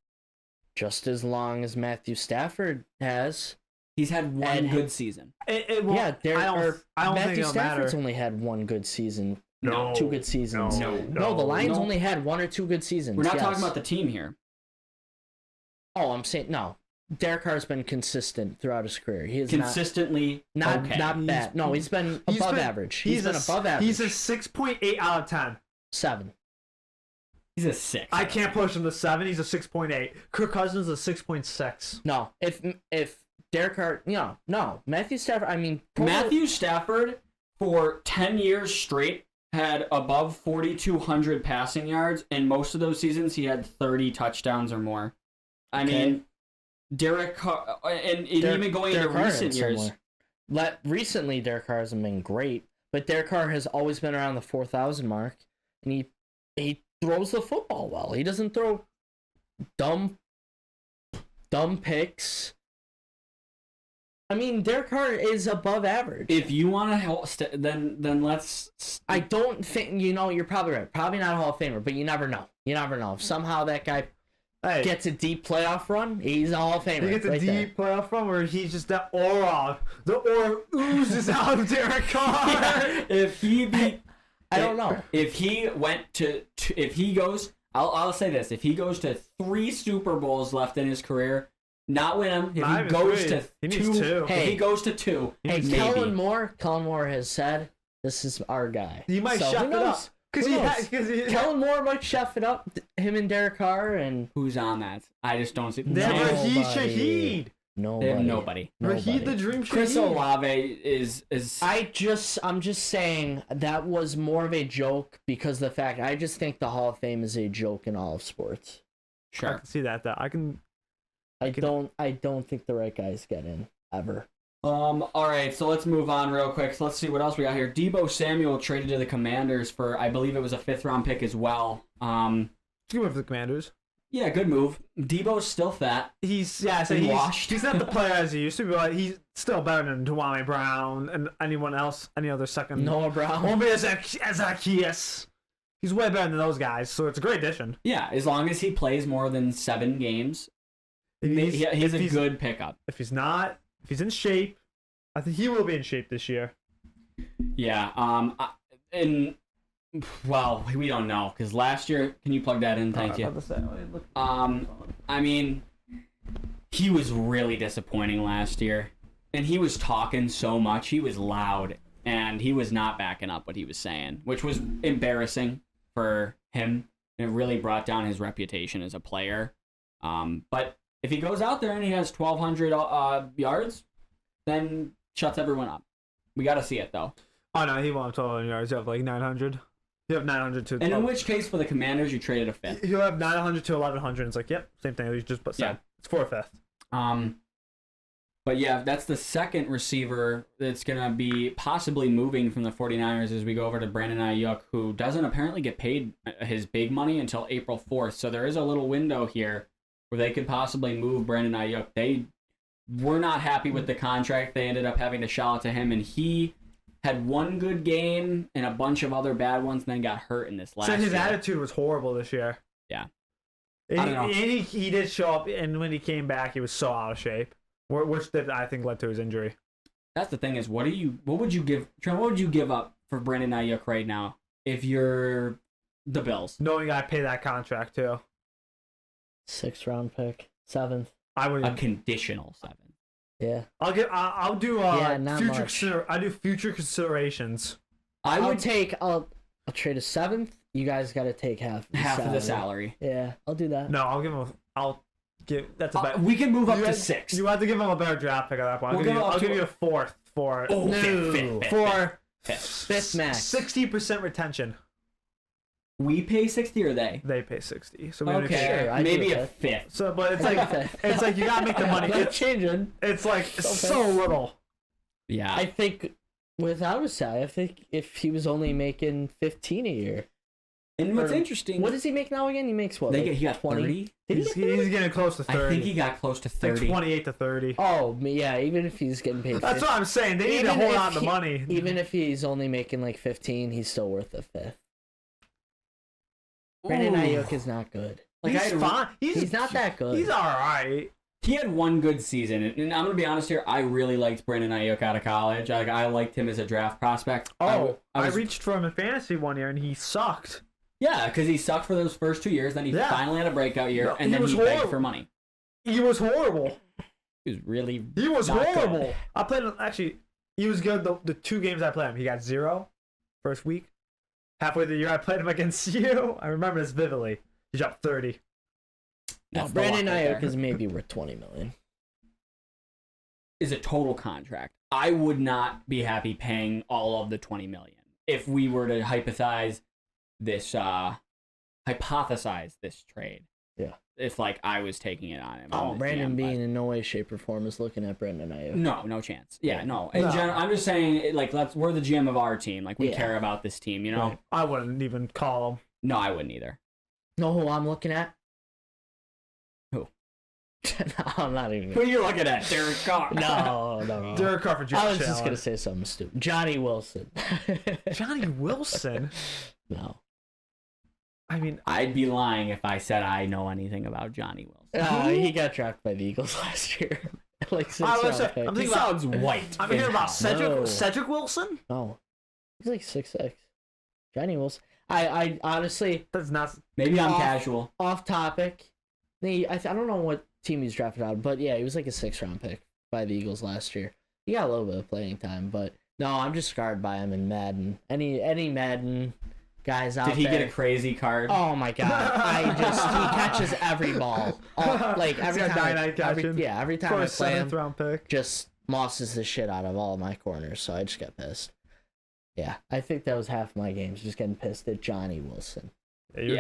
just as long as Matthew Stafford has, he's had 1 good season. Matthew Stafford's only had 1 good season. No, 2 good seasons. No, the Lions only had 1 or 2 good seasons. We're not talking about the team here. Oh, I'm saying no. Derek Carr's been consistent throughout his career. He is consistently not bad. No, he's been above average. He's been above average. He's a 6.8 out of 10. 7. He's a 6. I can't push him to 7. He's a 6.8. Kirk Cousins is a 6.6. No, if Derek Carr, no, Matthew Stafford. Matthew Stafford for 10 years straight had above 4,200 passing yards, and most of those seasons he had 30 touchdowns or more. I mean, Derek Carr, and even going into recent years. Recently, Derek Carr hasn't been great, but Derek Carr has always been around the 4,000 mark, and he throws the football well. He doesn't throw dumb dumb picks. I mean, Derek Carr is above average. If you want to help, then let's. I don't think you're probably right. Probably not a Hall of Famer, but you never know. You never know. If somehow that guy gets a deep playoff run, he's a Hall of Famer. He gets a deep playoff run where he's just that aura. The aura oozes out of Derek Carr. Yeah, if he beat, I don't know. If he went if he goes, I'll say this: if he goes to 3 Super Bowls left in his career. Not win him. If he goes to two. Hey, if he goes to 2. Hey, Kellen Moore has said, this is our guy. He might chef it up. Kellen Moore might chef it up. Him and Derek Carr and... Who's on that? I just don't see... Shaheed. Nobody. Raheed the Dream Shaheed. Chris Olave is... I'm just saying that was more of a joke because the fact... I just think the Hall of Fame is a joke in all of sports. Sure. I can see that, though. I don't think the right guys get in ever. All right, so let's move on real quick. So let's see what else we got here. Deebo Samuel traded to the Commanders for, I believe it was a 5th-round pick as well. Good move for the Commanders. Yeah, good move. Deebo's still fat. He's washed. He's not the player as he used to be, but he's still better than Dwayne Brown and anyone else, any other second. Noah Brown. Won't be Zacchaeus. He's way better than those guys, so it's a great addition. Yeah, as long as he plays more than 7 games. He's a good pickup. If he's in shape, I think he will be in shape this year. Yeah. Well, we don't know because last year. Can you plug that in? Thank you. I mean, he was really disappointing last year, and he was talking so much. He was loud, and he was not backing up what he was saying, which was embarrassing for him. It really brought down his reputation as a player. But if he goes out there and he has 1,200 yards, then shuts everyone up. We got to see it, though. Oh, no, he won't have 1,200 yards. He'll have like 900. You have 900 to... And in which case, for the Commanders, you traded a 5th. He'll have 900 to 1,100. It's like, yep, same thing. You just put 7. Yeah. It's for a 5th. But yeah, that's the second receiver that's going to be possibly moving from the 49ers as we go over to Brandon Ayuk, who doesn't apparently get paid his big money until April 4th. So there is a little window here where they could possibly move Brandon Ayuk. They were not happy with the contract. They ended up having to shell it to him, and he had one good game and a bunch of other bad ones, and then got hurt in this last year. So his attitude was horrible this year. Yeah. I don't know. And he did show up, and when he came back, he was so out of shape, which I think led to his injury. That's the thing is, what would you give up for Brandon Ayuk right now if you're the Bills? Knowing I pay that contract too. 6th-round pick, 7th. I would a conditional 7. Yeah. I'll do future considerations. I'll trade a 7th. You guys got to take half of the salary. Yeah, I'll do that. No, that's a better. We can move up to 6. You have to give him a better draft pick at that point. I'll give you a 4th for it. Oh, no. 5th max. 60% retention. We pay 60 or they? They pay 60. So okay, maybe a 5th. So, but it's like you gotta make the money. It's changing. It's like so little. Yeah. I think without a salary, I think if he was only making 15 a year. And what's interesting? What does he make now again? He makes what? He got 30. He's getting close to 30. I think he got close to 30. Like 28 to 30. Oh yeah, even if he's getting paid. That's what I'm saying. They need to hold on to the money. Even if he's only making like 15, he's still worth a 5th. Brandon Ayuk is not good. He's fine. He's not that good. He's all right. He had one good season, and I'm gonna be honest here. I really liked Brandon Ayuk out of college. I liked him as a draft prospect. I reached for him in fantasy one year, and he sucked. Yeah, because he sucked for those first 2 years. Then he finally had a breakout year, and then he begged for money. He was horrible. He was horrible. Good. I played him. Actually, he was good. The 2 games I played him, he got 0 first week. Halfway through the year, I played him against you. I remember this vividly. He dropped 30. No, Brandon Ayuk is maybe worth $20 million. Is a total contract. I would not be happy paying all of the $20 million if we were to hypothesize this trade. Yeah. If I was taking it on him. Brandon Bean in no way, shape, or form is looking at Brandon Ayuk. No chance. Yeah, no. In general, I'm just saying, we're the GM of our team. We care about this team, you know? Right. I wouldn't even call him. No, I wouldn't either. Know who I'm looking at? Who? No, I'm not even. Who are you looking at? Derek Carr. No. Derek Carr for Josh I was Allen. just gonna say something stupid. Johnny Wilson. Johnny Wilson? No. I mean, I'd be lying if I said I know anything about Johnny Wilson. He got drafted by the Eagles last year. Like I'm He sounds white. I'm thinking about No. Cedric Wilson. No, he's like 6'6". Johnny Wilson. I honestly, That's not. Maybe I'm casual. off topic. I don't know what team he's drafted on, but yeah, he was like a 6th-round pick by the Eagles last year. He got a little bit of playing time, but no, I'm just scarred by him in Madden. Any Madden guys out there. Did he get a crazy card? Oh my god! He catches every ball. Like every He's got time. 99 catching. Every time I play him, 7th-round pick. just mosses the shit out of all my corners. So I just get pissed. Yeah, I think that was half my games, just getting pissed at Johnny Wilson. You're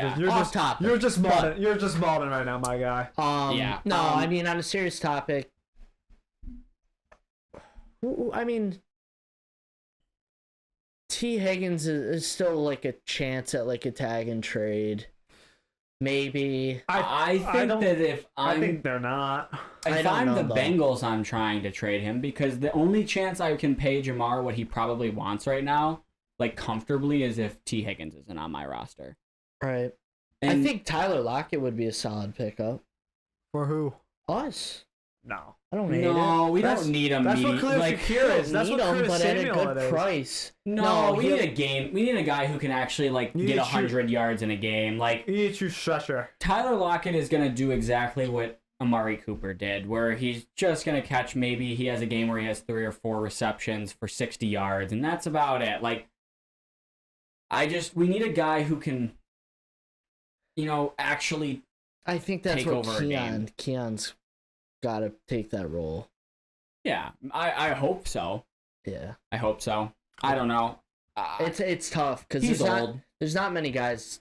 just molding right now, my guy. I mean, on a serious topic, T. Higgins is still like a chance at like a tag and trade. Maybe. I think they're not. If I'm the Bengals, I'm trying to trade him because the only chance I can pay Jamar what he probably wants right now, like comfortably, is if T. Higgins isn't on my roster. Right. And I think Tyler Lockett would be a solid pickup. For who? Us. No. I don't hate it. No, we don't need him. That's what Khalil Shakir is. That's what Curtis but at a Samuel good is. price. No, we need a game. We need a guy who can actually get 100 yards in a game. Like You need to stretcher. Tyler Lockett is gonna do exactly what Amari Cooper did, where he's just gonna catch. Maybe he has a game where he has 3 or 4 receptions for 60 yards, and that's about it. Like, we need a guy who can, actually. I think that's take what over a game. Keon's got to take that role. Yeah, I hope so. Yeah, I hope so. I don't know. It's tough because he's old. There's not many guys.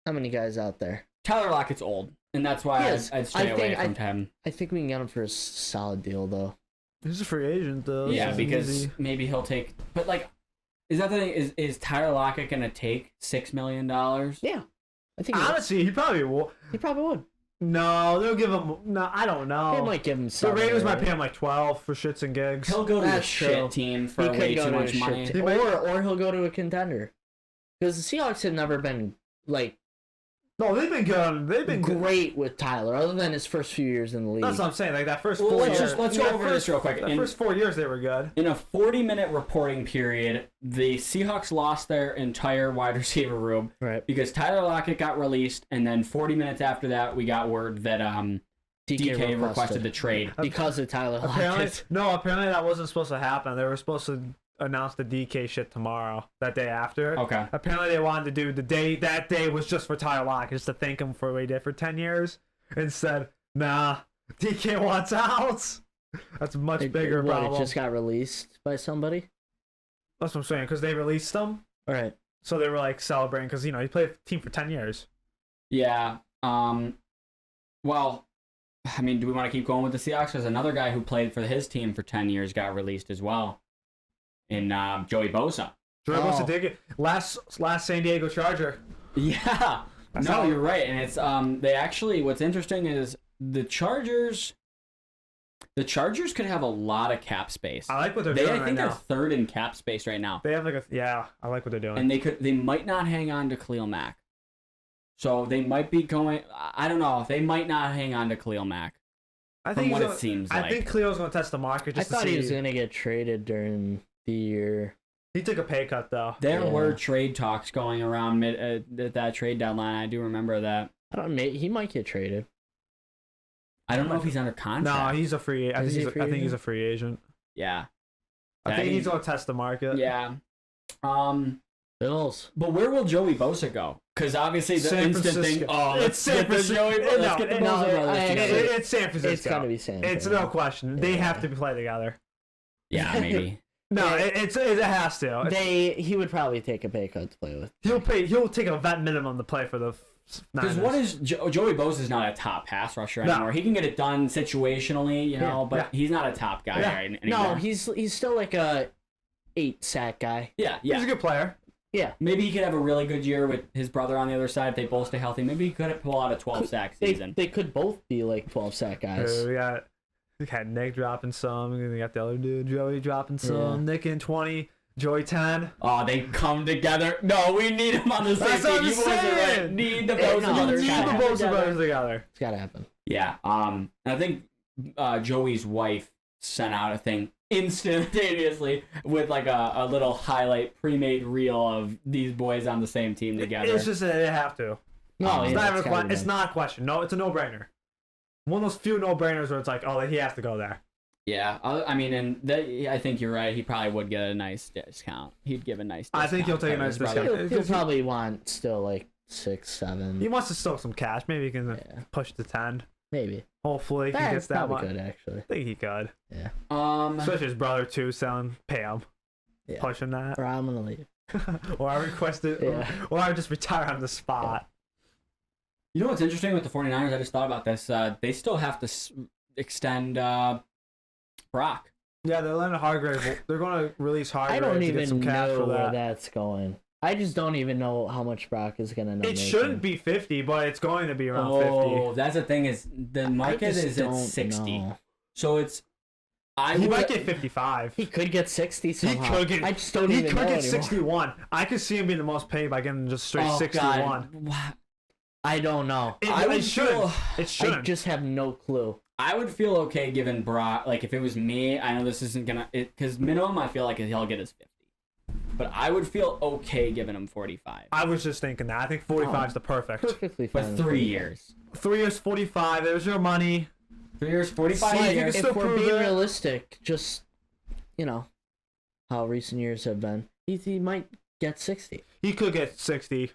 Not many guys out there. Tyler Lockett's old, and that's why I'd stay away from him. I think we can get him for a solid deal, though. He's a free agent, though. Yeah, because maybe he'll take. But is that the thing? Is Tyler Lockett gonna take $6 million? Yeah, I think. Honestly, he probably will. He probably would. No, they'll give him. No, I don't know. They might give him. The Raiders might pay him like 12 for shits and gigs. He'll go to a shit team for way too much money. Or he'll go to a contender. Because the Seahawks have never been No, they've been good. They've been great with Tyler, other than his first few years in the league. That's what I'm saying. Like that first 4 years. Let's go over this real quick. The first 4 years they were good. In a 40-minute reporting period, the Seahawks lost their entire wide receiver room because Tyler Lockett got released, and then 40 minutes after that, we got word that DK requested the trade because of Tyler Lockett. Apparently that wasn't supposed to happen. They were supposed to announce the DK shit tomorrow, that day after. Okay. Apparently they wanted to do that day was just for Tyler Lockett, just to thank him for what he did for 10 years. Instead, nah, DK wants out. That's a much bigger problem. It just got released by somebody? That's what I'm saying, because they released him. All right. So they were celebrating, because, he played the team for 10 years. Yeah. Well, I mean, do we want to keep going with the Seahawks? There's another guy who played for his team for 10 years got released as well. In Joey Bosa. Joey Bosa did get last San Diego Charger. Yeah. You're right. And it's they actually, what's interesting is the Chargers could have a lot of cap space. I like what they're doing right now. I think they're third in cap space right now. They have I like what they're doing. And they might not hang on to Khalil Mack. So they might be going, I don't know, they might not hang on to Khalil Mack. I think it seems like. I think Khalil's going to test the market I thought he was going to get traded during the year. He took a pay cut, though. There were trade talks going around at that trade deadline. I do remember that. He might get traded. I don't know if he's under contract. No, he's a free agent. I think he's a free agent. Yeah. I think he's going to test the market. Yeah. Bills. But where will Joey Bosa go? Because obviously the San instant Francisco. thing. It's San Francisco. It's San Francisco. It's got to be San Francisco. It's no question. They have to play together. Yeah, maybe. No, it has to. He would probably take a pay cut to play with. He'll take a vet minimum to play for the Because what is Joey Bosa is not a top pass rusher anymore. He can get it done situationally, but he's not a top guy anymore. No, he's still like a 8 sack guy. Yeah. He's a good player. Yeah. Maybe he could have a really good year with his brother on the other side if they both stay healthy. Maybe he could pull out a 12-sack season. They could both be like 12-sack guys. We got Nick dropping some. We got the other dude, Joey, dropping some. Yeah. Nick in 20, Joey 10. Oh, they come together. No, we need them on the same team. You boys are right. Need the Bosa brothers together. It's gotta happen. Yeah. I think Joey's wife sent out a thing instantaneously with like a little highlight pre-made reel of these boys on the same team together. It's just that they have to. No, it's not a question. No, it's a no-brainer. One of those few no-brainers where it's like, oh, he has to go there. Yeah, I mean, I think you're right. He probably would get a nice discount. He'd give a nice discount. I think he'll take a nice discount. He'll probably want still like 6, 7. He wants to stoke some cash. Maybe he can push to 10. Maybe. Hopefully he gets that much. Good, actually. I think he could. Yeah. Especially his brother too, selling, pay him. Yeah. Pushing that. Or I'm gonna leave. Or I request it. Yeah. Or I just retire on the spot. You know what's interesting with the 49ers? I just thought about this. They still have to extend Brock. Yeah, they're letting Hargrave. They're going to release Hargrave. I don't to even get some cash know for where that's going. I just don't even know how much Brock is going to know. It shouldn't be 50, but it's going to be around 50. Oh, that's the thing is the market is at 60. Know. So it's... He might get 55. He could get 60 somehow. He could get, I just don't even know He could get anymore. 61. I could see him being the most paid by getting just straight 61. God. I don't know. It shouldn't. I just have no clue. I would feel okay giving Brock, like if it was me, I know this isn't going to, because minimum I feel like he'll get his 50. But I would feel okay giving him 45. I was just thinking that. I think 45 is the perfect. Perfectly fine. But 3 years. 3 years, 45. There's your money. 3 years, 45 years. If we're being realistic, just, you know, how recent years have been, he might get 60. He could get 60.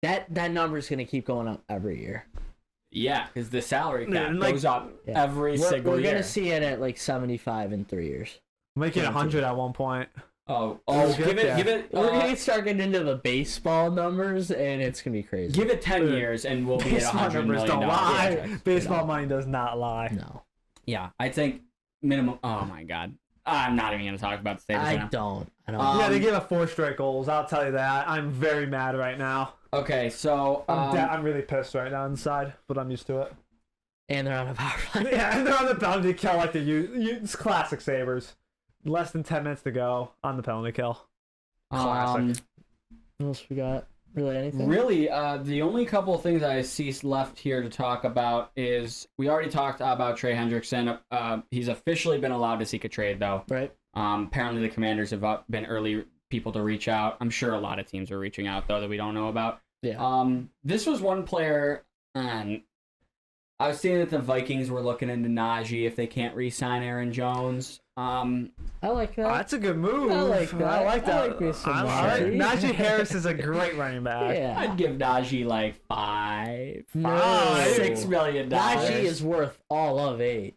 That number is going to keep going up every year. Yeah, because the salary cap goes up every single year. We're going to see it at like 75 in 3 years. Make it 100 at one point. Give it. We're going to start getting into the baseball numbers, and it's going to be crazy. Give it 10 years, and we'll be at $100 million. Don't lie. Baseball money does not lie. No. Yeah, I think minimum. Oh my God, I'm not even going to talk about the Sabres. I don't. Yeah, they gave up 4 straight goals. I'll tell you that. I'm very mad right now. Okay, so I'm really pissed right now inside, but I'm used to it. And they're on a power play. Yeah, and they're on the penalty kill like it's classic Sabres. Less than 10 minutes to go on the penalty kill. Classic. What else we got? Really anything? Really, the only couple of things I see left here to talk about is we already talked about Trey Hendrickson. He's officially been allowed to seek a trade, though. Right. Apparently, the Commanders have been early people to reach out. I'm sure a lot of teams are reaching out, though, that we don't know about. Yeah. This was one player, I was seeing that the Vikings were looking into Najee if they can't re-sign Aaron Jones. I like that. Oh, that's a good move. I like that. I like that. Najee Harris is a great running back. Yeah. I'd give Najee like $6 million. Najee is worth all of 8.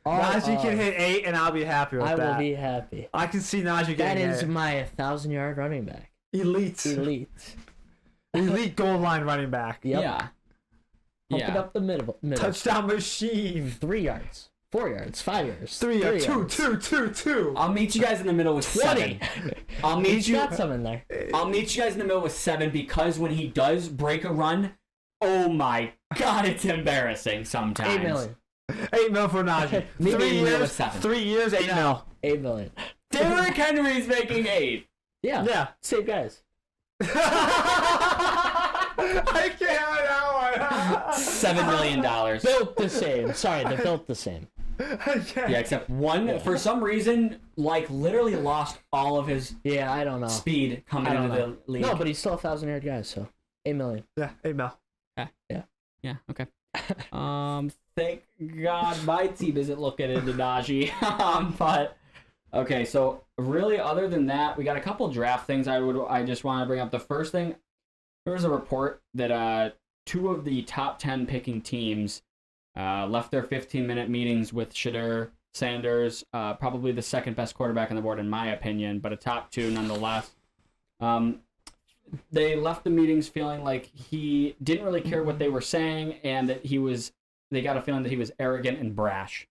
Najee can hit 8, and I'll be happy with that. I will be happy. I can see Najee getting That is my 1,000-yard running back. Elite goal line running back. Yep. Yeah. Pump it up the middle. Touchdown machine. 3 yards. 4 yards, 5 yards. 3 yards. 2. I'll meet you guys in the middle with 20. 7. I'll meet He's you. got some in there. I'll meet you guys in the middle with 7 because when he does break a run, oh my God, it's embarrassing sometimes. 8 million. 8 mil for Najee. 3 years. 7. 3 years. 8 mil. 8 million. Derrick Henry's making 8. Yeah. Same guys. I can't that one. $7 million. Built the same. Sorry, they're built the same. Yeah, except one for some reason, like literally lost all of his I don't know speed coming into the league. No, but he's still a 1,000-yard guy, so 8 million. Yeah, 8 mil. Yeah. Okay. Thank God my team isn't looking into Najee. But okay, so really, other than that, we got a couple draft things. I just want to bring up. The first thing, there was a report that 2 of the top 10 picking teams left their 15-minute meetings with Shedeur Sanders, probably the second best quarterback on the board in my opinion, but a top 2 nonetheless. They left the meetings feeling like he didn't really care what they were saying, and that they got a feeling that he was arrogant and brash.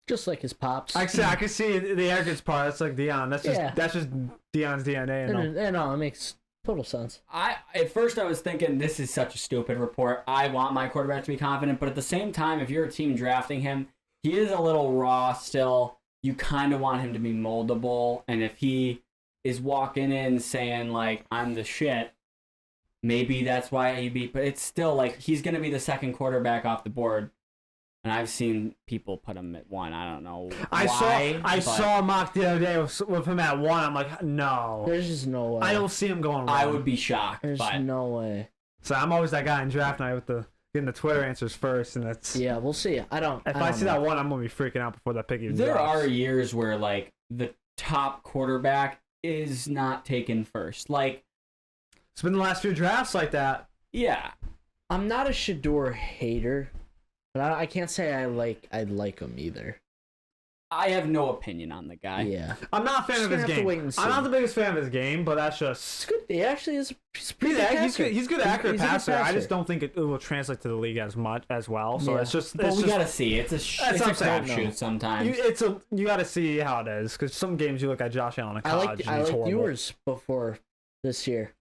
Just like his pops. I can see the arrogance part. That's like Dion. That's just Dion's DNA. No, it makes total sense. At first I was thinking this is such a stupid report. I want my quarterback to be confident, but at the same time, if you're a team drafting him, he is a little raw still. You kind of want him to be moldable, and if he is walking in saying like I'm the shit, maybe that's why he beat. But it's still like he's gonna be the second quarterback off the board. And I've seen people put him at 1. I don't know why. I saw a mock the other day with him at 1. I'm like, no. There's just no way. I don't see him going 1. I would be shocked. There's no way. So I'm always that guy in draft night with getting the Twitter answers first, and that's. Yeah, we'll see. If I see that 1, I'm gonna be freaking out before that pick even There drops. are years where like the top quarterback is not taken first. Like it's been the last few drafts like that. Yeah. I'm not a Shador hater. But I can't say I like him either. I have no opinion on the guy. Yeah. I'm not a fan of his game. I'm not the biggest fan of his game, but that's just... It's good. He actually is pretty he's good accurate passer. I just don't think it will translate to the league as well. So it's just... But we gotta see. It's a crapshoot sometimes. You gotta see how it is, because some games you look at Josh Allen in college I like Ewers before this year.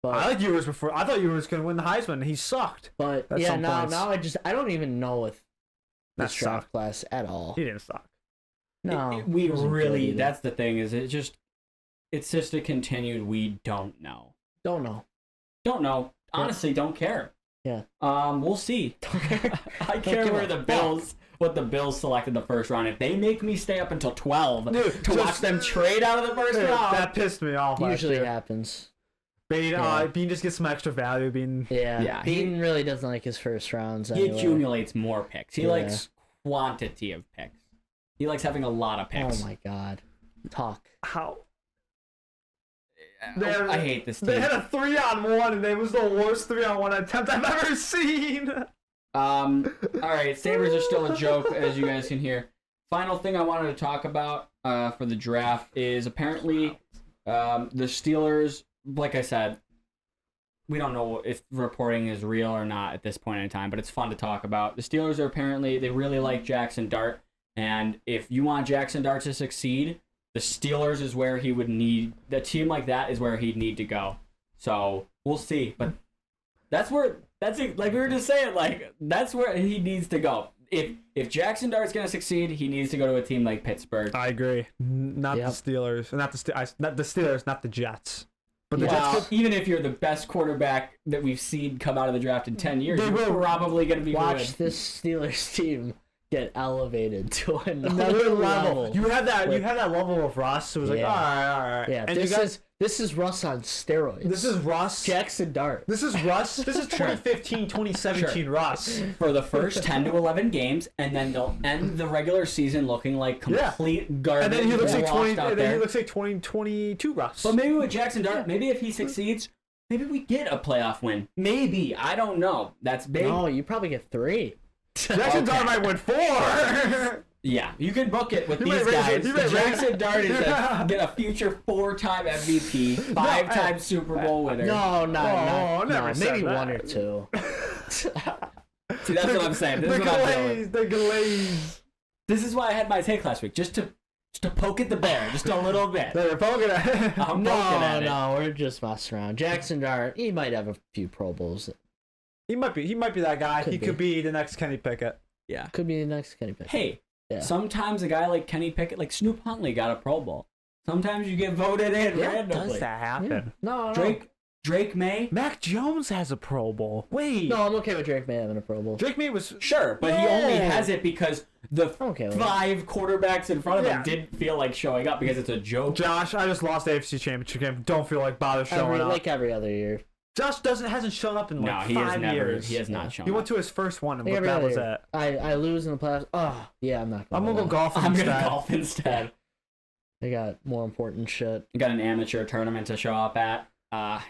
But, I liked Ewers before. I thought Ewers could win the Heisman, and he sucked. But now I don't even know if this draft class at all. He didn't suck. No, that's the thing. Is it's just a continued. We don't know. Don't know. Honestly, don't care. Yeah. We'll see. I care what the Bills selected the first round. If they make me stay up until 12 to watch them trade out of the first round, that pissed me off. Usually happens. Bean just gets some extra value. Bean Bean really doesn't like his first rounds. He accumulates more picks. He likes quantity of picks. He likes having a lot of picks. Oh my god! Talk. How? I hate this team. They had a 3-on-1, and it was the worst 3-on-1 attempt I've ever seen. All right, Sabres are still a joke, as you guys can hear. Final thing I wanted to talk about for the draft is apparently the Steelers. Like I said, we don't know if reporting is real or not at this point in time, but it's fun to talk about. The Steelers are they really like Jackson Dart, and if you want Jackson Dart to succeed, the Steelers is where he would need, the team like that is where he'd need to go. So we'll see, but that's it. Like we were just saying, like that's where he needs to go. If Jackson Dart's gonna succeed, he needs to go to a team like Pittsburgh. I agree. Not the Steelers, not the Steelers, not the Jets. But even if you're the best quarterback that we've seen come out of the draft in 10 years, you're probably going to be Watch this Steelers team get elevated to another level. You had that level of Russ. It was like, all right. Yeah, and this is Russ on steroids. This is Russ. Jackson Dart. This is Russ. This is 2015, 2017 Russ. For the first 10 to 11 games, and then they'll end the regular season looking like complete garbage. And then he looks like 2022 Russ. But maybe with Jackson Dart, maybe if he succeeds, maybe we get a playoff win. Maybe. I don't know. That's big. No, you probably get 3. Jackson Dart might win 4. Yeah, you can book it with these guys. Jackson Dart is a future 4-time MVP, 5-time Super Bowl winner. No, maybe 1 or 2. See, that's what I'm saying. The glaze. This is why I had my take last week, just to poke at the bear, just a little bit. They're poking at it. I'm poking at it. No, we're just messing around. Jackson Dart, he might have a few Pro Bowls. He might be that guy. Could be the next Kenny Pickett. Yeah. Could be the next Kenny Pickett. Hey. Yeah. Sometimes a guy like Kenny Pickett, like Snoop Huntley, got a Pro Bowl. Sometimes you get voted in randomly. Does that happen? Yeah. No. Drake May. Mac Jones has a Pro Bowl. Wait. No, I'm okay with Drake May having a Pro Bowl. Drake May was sure, but he only has it because the 5 quarterbacks in front of him didn't feel like showing up because it's a joke. Josh, I just lost the AFC Championship game. Don't feel like bother showing up. Like every other year. Josh hasn't shown up in 5 years. He has not shown up. He went to his first one, and that was it. I lose in the playoffs. Oh, yeah, I'm not going to. I'm going to go golfing instead. I'm going to golf instead. I got more important shit. You got an amateur tournament to show up at.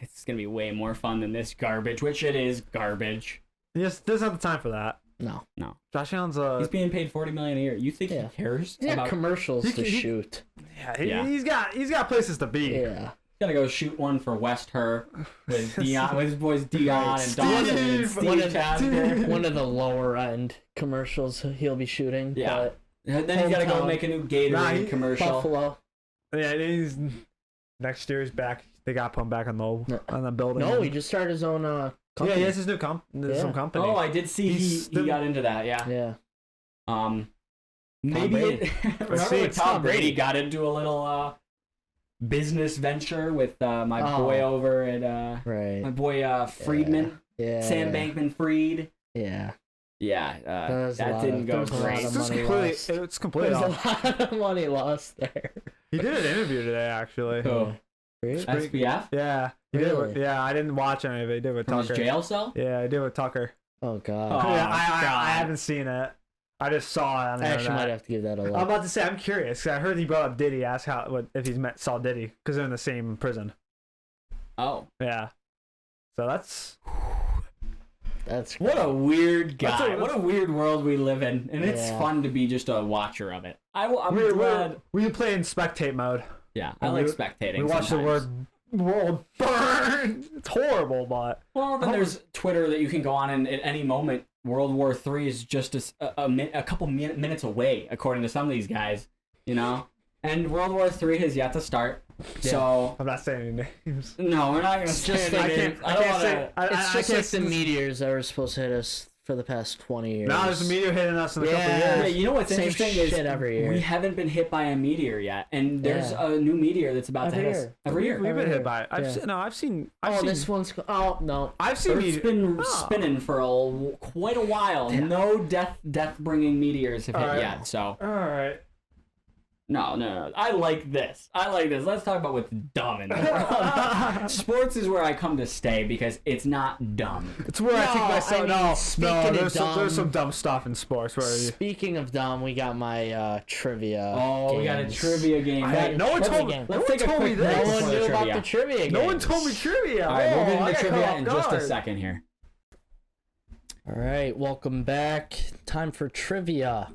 It's going to be way more fun than this garbage, which it is garbage. Yes, there's not the time for that. No. Josh Allen's he's being paid $40 million a year. You think he cares? He's got commercials to shoot. Yeah, he's got places to be. Yeah. Gotta go shoot one for West Her with Dion, with his boys Dion and Donovan and Steve Tasker. One of the lower end commercials he'll be shooting. Yeah. But Then he's got to go make a new Gatorade commercial. Buffalo. Yeah, next year he's back. They got to put him back on the building. No, he just started his own company. Yeah, he has his new some company. Oh, I did see he got into that. Yeah. Yeah. Maybe remember when Tom Brady got into a little business venture with my boy over at my boy Friedman, Sam Bankman-Fried. Yeah. That didn't go great. It's completely There's a lot of money lost there. He did an interview today, actually. Oh. Really? SBF? Yeah. Really? I didn't watch any of it. He did with From Tucker. His jail cell? Yeah, I did with Tucker. Oh, God. I haven't seen it. I just saw it on the I actually internet. might have to give that a look. I'm about to say, I'm curious. I heard he brought up Diddy. Ask if he's saw Diddy. Because they're in the same prison. Oh. Yeah. So that's what a weird guy. What a weird world we live in. And it's fun to be just a watcher of it. I'm glad. We play in spectate mode. Yeah, I like spectating. We watch the world burn. It's horrible, but... Well, then there's Twitter that you can go on, and at any moment, World War III is just a couple minutes away, according to some of these guys, you know? And World War III has yet to start, so... I'm not saying any names. No, we're not going to say any names. It's just like the meteors that were supposed to hit us for the past 20 years. Now there's a meteor hitting us in a couple years. Yeah, you know what's Same interesting shit is every year. we haven't been hit by a meteor yet, and there's a new meteor that's about to hit us every year. We've been hit by it. I've seen. This one's... Oh, no. I've seen It's been spinning for quite a while. Yeah. No death-bringing meteors have hit yet, so... All right. No. I like this. Let's talk about what's dumb in this. Sports is where I come to stay because it's not dumb. It's where I think myself. There's some dumb stuff in sports. Speaking of dumb, we got my trivia. Oh, we got a trivia game. No one told me. No one knew about the trivia game. No one told me trivia. All right, we'll get into trivia in just a second here. All right, welcome back. Time for trivia.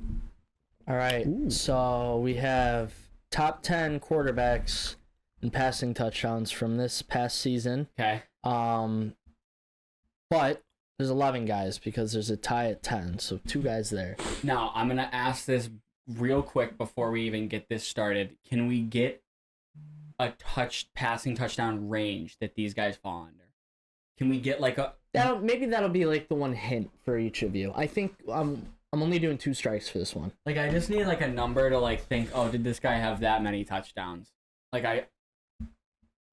All right, so we have top 10 quarterbacks in passing touchdowns from this past season. Okay. But there's 11 guys because there's a tie at 10, so 2 guys there. Now, I'm going to ask this real quick before we even get this started. Can we get a passing touchdown range that these guys fall under? Can we get like a... Maybe that'll be like the one hint for each of you. I think... I'm only doing 2 strikes for this one. Like, I just need, like, a number to, like, think, oh, did this guy have that many touchdowns? Like, I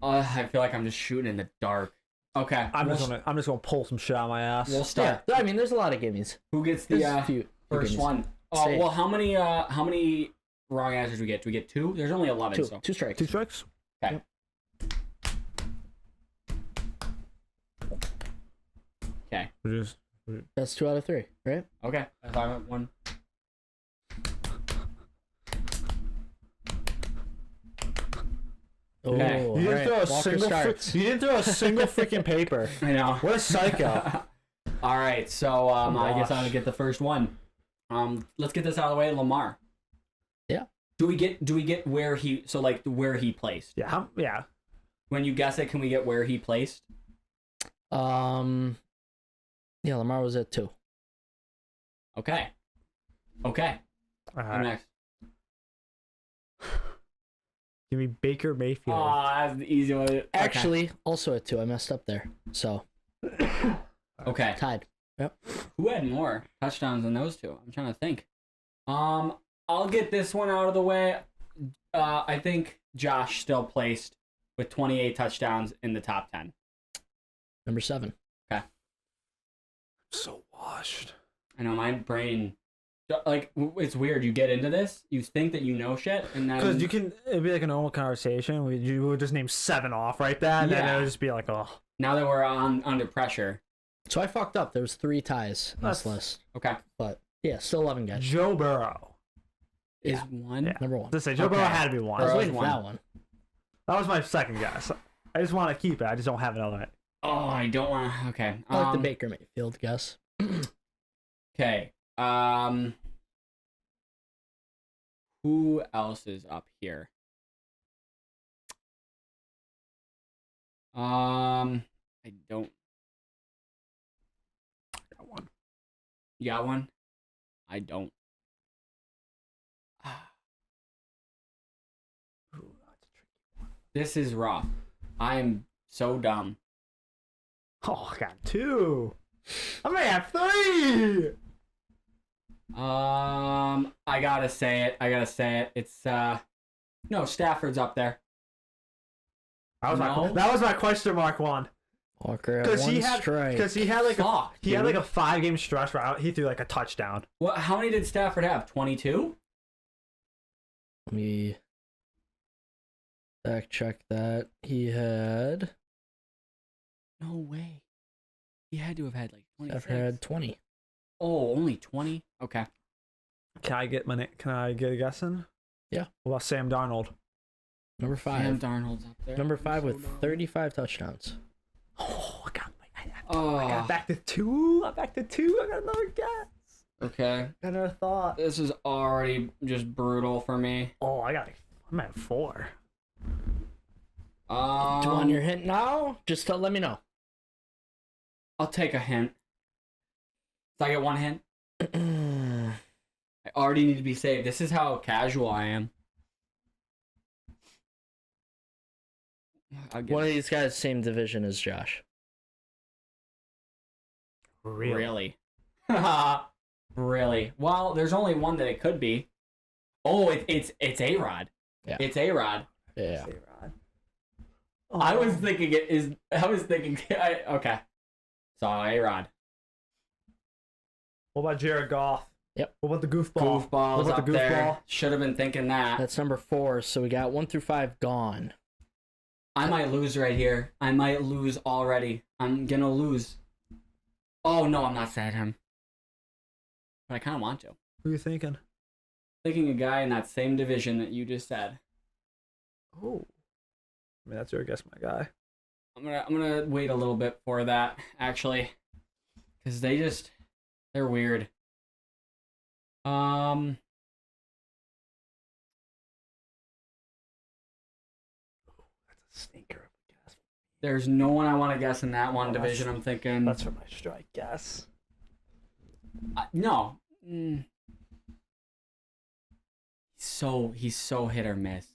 feel like I'm just shooting in the dark. Okay. I'm just gonna pull some shit out of my ass. We'll start. Yeah, I mean, there's a lot of gimmies. Who gets the first one? Oh, well, how many wrong answers do we get? Do we get 2? There's only 11, 2. So. 2 strikes. 2 strikes? Okay. Okay. That's 2 out of 3, right? Okay. If I'm at 1. Okay. Oh, you didn't throw a single freaking paper. I know. What a psycho. All right. So I guess I'm gonna get the first one. Let's get this out of the way. Lamar. Yeah. Do we get where he where he placed? Yeah. Yeah. When you guess it, can we get where he placed? Yeah, Lamar was at 2. Okay. Next. Give me Baker Mayfield. Oh, that's the easy one. Actually, also at 2. I messed up there. So. Okay. Tied. Yep. Who had more touchdowns than those 2? I'm trying to think. I'll get this one out of the way. I think Josh still placed with 28 touchdowns in the top 10. Number 7. Okay. So washed. I know my brain, like, it's weird. You get into this, you think that you know shit, and then because it'd be like a normal conversation. You would just name 7 off right then, and it would just be like, oh. Now that we're under pressure. So I fucked up. There was 3 ties on this list. Okay. But yeah, still 11 guys. Joe Burrow is 1. Yeah. Number 1. Let's say Joe Burrow had to be 1. I was waiting for that one. That was my second guess. I just want to keep it. I just don't have another. Oh, I don't want to. Okay. I like the Baker Mayfield guess. Okay. Who else is up here? I don't. Got one. You got one? I don't. This is rough. I am so dumb. Oh, I got 2. I may have 3. I gotta say it. It's no, Stafford's up there. That was my question mark one. Walker at one strike. Because he had like a 5-game stretch where he threw like a touchdown. Well, how many did Stafford have? 22? Let me fact check that. He had. No way. He had to have had like 20. Stafford had 20. Oh, only 20? Okay. Can I get a guess in? Yeah. What about Sam Darnold? Number 5. Sam Darnold's up there. Number 5 with 35 touchdowns. Oh, I got back to 2. I'm back to 2. I got another guess. Okay. I never thought. This is already just brutal for me. Oh, I'm at 4. Do you want your hint now? Just let me know. I'll take a hint. So I get one hint? I already need to be saved. This is how casual I am. One of these guys, same division as Josh. Really? Really? Well, there's only one that it could be. Oh, it's A-Rod. Yeah. It's A-Rod. Yeah. Oh. I was thinking okay. So A-Rod. What about Jared Goff? Yep. What about the goofball? Goofball's up there. Should have been thinking that. That's number 4. So we got 1 through 5 gone. I might lose right here. I might lose already. I'm gonna lose. Oh no, I'm not saying him. But I kind of want to. Who are you thinking? Thinking a guy in that same division that you just said. Oh. I mean, that's your guess, my guy. I'm gonna wait a little bit for that, actually. Because they're weird. That's a stinker of a guess. There's no one I want to guess in that one division. I'm thinking. That's for my strike guess. No. He's so hit or miss.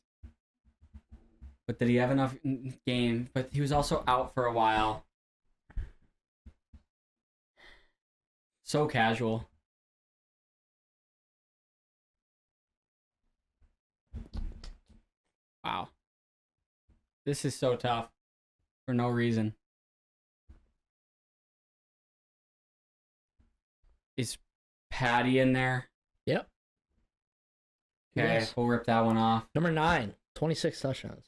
But did he have enough game? But he was also out for a while. So casual. Wow. This is so tough. For no reason. Is Patty in there? Yep. Okay, Yes. we'll rip that one off. Number 9, 26 touchdowns.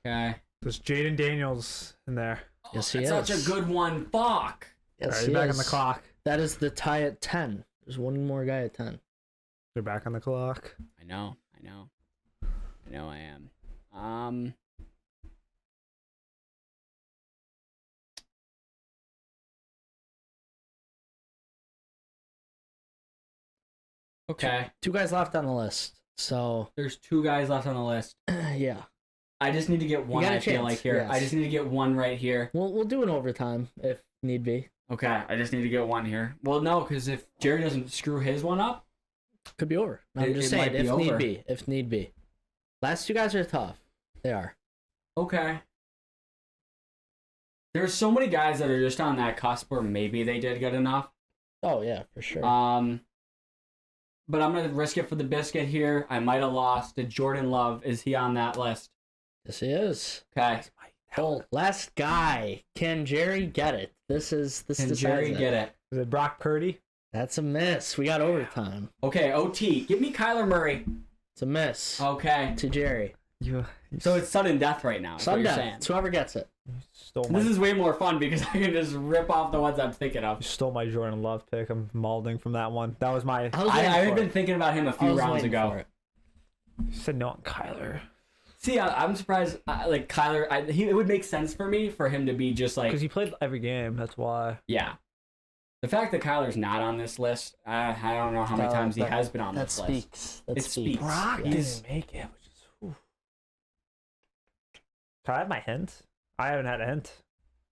Okay. There's Jaden Daniels in there. Yes, he That's is. such a good one. Fuck. Yes, Alright, he you're back is. on the clock. That is the tie at 10. There's one more guy at 10. You're back on the clock. I know I am. Okay. 2 guys left on the list. So There's 2 guys left on the list. yeah, I just need to get one. got a I feel chance, like here. yes. I just need to get one right here. we'll do an overtime if need be. Okay. I just need to get one here. Well, no, because if Jerry doesn't screw his one up, Could be over. No, I'm It- just it saying might be if over. need be. If need be. Last 2 guys are tough. They are. okay. There's so many guys that are just on that cusp where maybe they did good enough. Oh yeah, for sure. But I'm gonna risk it for the biscuit here. I might have lost. Did Jordan Love? Is he on that list? Yes, he is. Okay. Oh, last guy. Can Jerry get it? This Can Jerry get it? Is it Brock Purdy? That's a miss. We got overtime. Okay. OT. Give me Kyler Murray. It's a miss Okay. to Jerry. So it's sudden death right now. Is what you're Sundown. saying. It's whoever gets it. This is way more fun because I can just rip off the ones I'm thinking of. You stole my Jordan Love pick. I'm malding from that one. That was my. I had been thinking about him a few rounds ago. You said no on Kyler. See, I'm surprised. Like Kyler, it would make sense for me for him to be just like. Because he played every game. That's why. Yeah. The fact that Kyler's not on this list, I don't know how many times he has been on that this speaks. list. That It speaks. Brock He's- didn't make it. Which is. Whew. Can I have my hint? I haven't had a hint.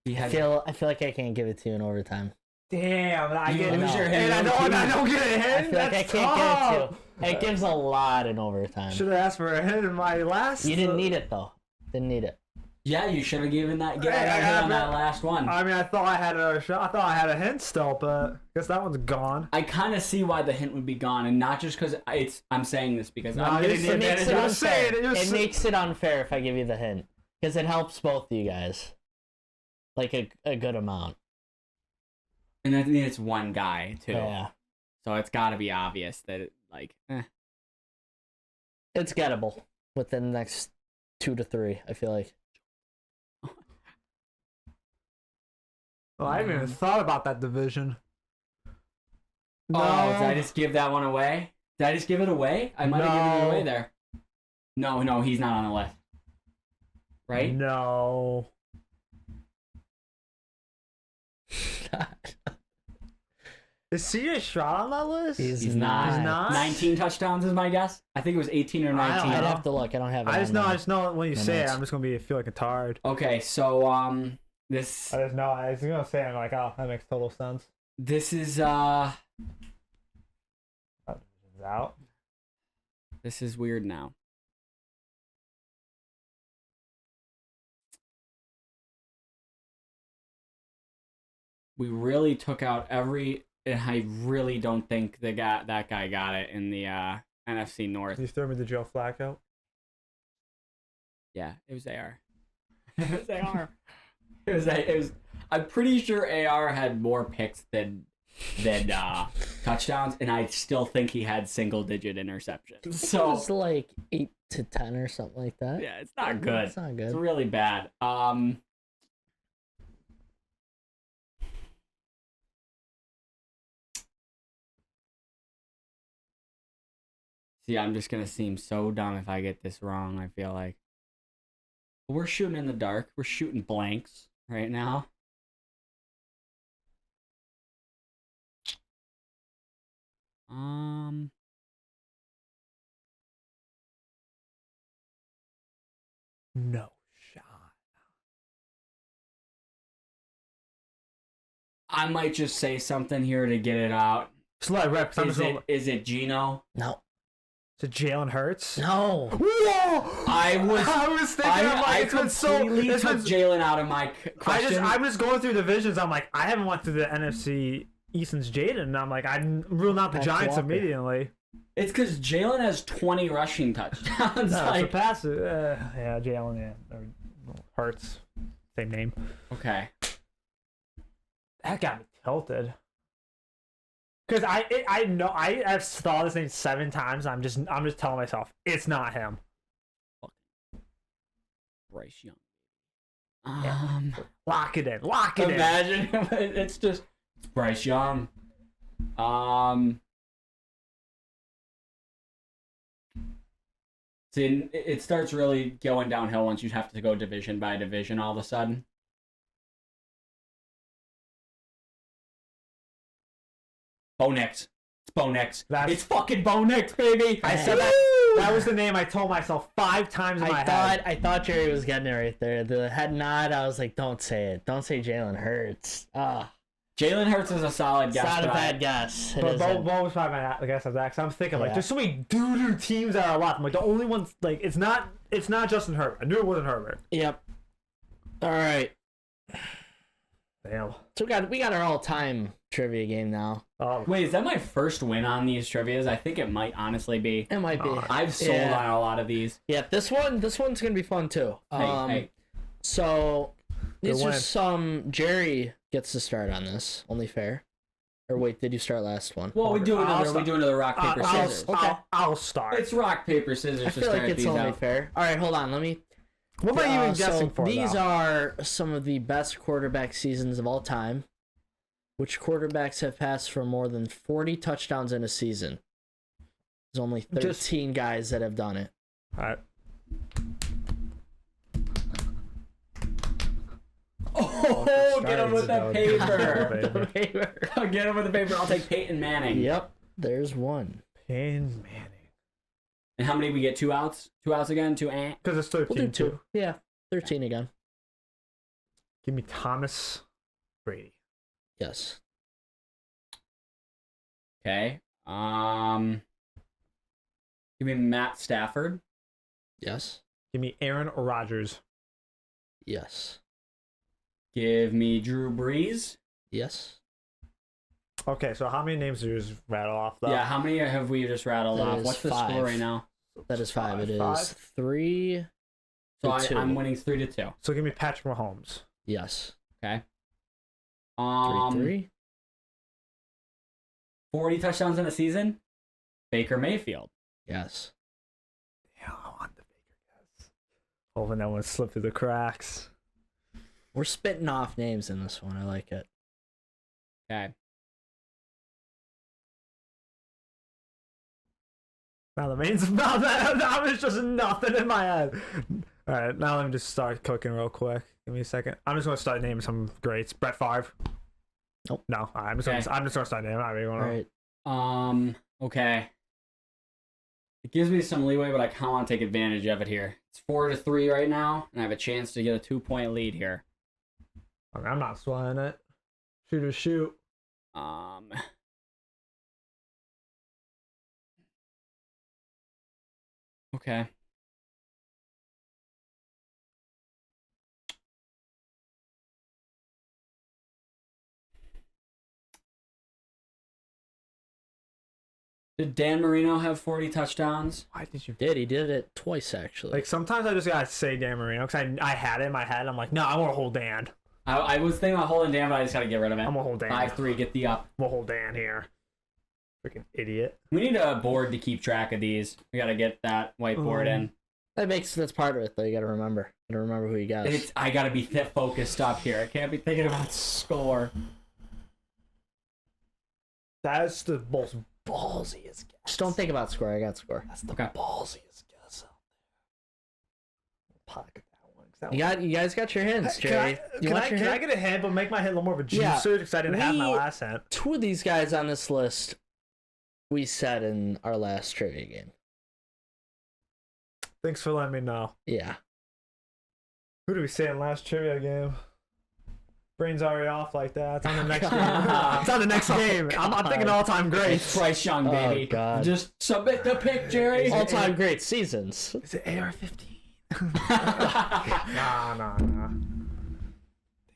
He I has. feel like I can't give it to you in overtime. Damn, I You get lose your and hint. I don't get a hint. I feel like I That's can't get it tough. to you. It gives a lot in overtime. Should have asked for a hint in my last. You didn't need it though. Didn't need it. Yeah, you should have given that. Get on that last one. I mean, I thought I had another shot. I thought I had a hint still, but I guess that one's gone. I kind of see why the hint would be gone, and not just because I'm saying this because no, I'm getting the advantage. It makes it unfair if I give you the hint because it helps both of you guys, like a good amount. And I think it's one guy too. Yeah. So it's got to be obvious that It's gettable within the next 2 to 3. I feel like. Well, I haven't even thought about that division. No. Oh, did I just give that one away? Did I just give it away? I might have given it away there. No, he's not on the list. Right? No. Is CJ Stroud on that list? He's not. He's not? 19 touchdowns is my guess. I think it was 18 or 19. I'd have to look. I don't have it. I just know when you say it, I'm just gonna feel like a tard. Okay, so this. I just know. I was gonna say, I'm like, oh, that makes total sense. This is out. This is weird now. We really took out every. And I really don't think that guy got it in the NFC North. You threw me the Joe Flacco? Yeah, it was AR. It was AR. It was. I'm pretty sure AR had more picks than touchdowns, and I still think he had single-digit interceptions. So it was like 8 to 10 or something like that. Yeah, it's not good. It's not good. It's really bad. See, I'm just going to seem so dumb if I get this wrong, I feel like. We're shooting in the dark. We're shooting blanks right now. No shot. I might just say something here to get it out. Is it Gino? No. Is it Jalen Hurts? No. Whoa! I was thinking, I completely took Jalen out of my question. I'm just going through divisions. I'm like, I haven't went through the NFC East since Jaden, and I'm like, I'm ruling out the Giants immediately. It's because Jalen has 20 rushing touchdowns. No, like, passes. Yeah, Jalen, yeah. Or Hurts. Same name. Okay. That got me tilted. Because I know I've saw this name 7 times. I'm just telling myself it's not him. Bryce Young. Lock it in. Lock it in. Imagine it's Bryce Young. See, it starts really going downhill once you have to go division by division all of a sudden. Bo Nix. It's Bo Nix. It's fucking Bo Nix, baby. I said that was the name I told myself 5 times in my head. I thought Jerry was getting it right there. The head nod, I was like, don't say it. Don't say Jalen Hurts. Jalen Hurts is a solid guess. It's not a bad guess. But Bo was probably my guess of that. Because I'm thinking, like, there's so many doo-doo teams that are a lot. I'm like, the only ones, like, it's not Justin Herbert. I knew it wasn't Herbert. Yep. All right. Damn. So we got our all-time trivia game now. Wait, is that my first win on these trivias? I think it might honestly be. It might be. I've sold on a lot of these. Yeah, this one's gonna be fun too. Hey. So these are some. Jerry gets to start on this. Only fair. Or wait, did you start last one? Well, we do another rock paper scissors. I'll start. It's rock paper scissors. I feel like it's only fair. All right, hold on. Let me. What am I even guessing for? These are some of the best quarterback seasons of all time. Which quarterbacks have passed for more than 40 touchdowns in a season? There's only 13 guys that have done it. All right. Oh, get him with the paper. Get him with the paper. I'll take Peyton Manning. Yep, there's one. Peyton Manning. And how many we get? 2 outs? 2 outs again? 2 ant? Because it's 13. We'll do 2. Yeah, 13 again. Give me Thomas Brady. Yes. Okay. Give me Matt Stafford. Yes. Give me Aaron Rodgers. Yes. Give me Drew Brees. Yes. Okay, so how many names did you just rattle off, though? Yeah, how many have we just rattled off? What's the score right now? That is 5. It is 3 So to 2. I'm winning 3-2. So give me Patrick Mahomes. Yes. Okay. 3-3. 40 touchdowns in a season? Baker Mayfield. Yes. Yeah, I want the Baker guys. Hoping that one slipped through the cracks. We're spitting off names in this one. I like it. Okay. Now it's just nothing in my head. All right, now let me just start cooking real quick. Give me a second. I'm just gonna start naming some greats. Brett Favre. Nope. No, all right, I'm just gonna start naming. I really want to. All right. Okay. It gives me some leeway, but I kind of want to take advantage of it here. It's 4-3 right now, and I have a chance to get a 2-point lead here. I mean, I'm not sweating it. Shoot or shoot. Okay. Did Dan Marino have 40 touchdowns? Why did you? He did it twice, actually. Like, sometimes I just gotta say Dan Marino, because I had it in my head. I'm like, no, I want to hold Dan. I was thinking about holding Dan, but I just got to get rid of it. I'm gonna hold Dan. 5-3, get the up. I'm gonna hold Dan here. Freaking idiot. We need a board to keep track of these. We got to get that whiteboard in. That's part of it, though. You got to remember. You got to remember who you got. I got to be focused up here. I can't be thinking about score. That's the most ballsiest guess. Just don't think about score. I got score. That's the ballsiest guess out there. Pocket that one. You guys got your hints, Jerry. Can I get a hint, but make my hint a little more of a juicer because I didn't have my last hint. 2 of these guys on this list we said in our last trivia game. Thanks for letting me know. Yeah. Who did we say in last trivia game? Brain's already off like that. It's on the next game. It's on the next game. I'm thinking all-time greats. It's Bryce Young, baby. Oh, God. Just submit the pick, Jerry. All-time great seasons. Is it AR-15? Nah.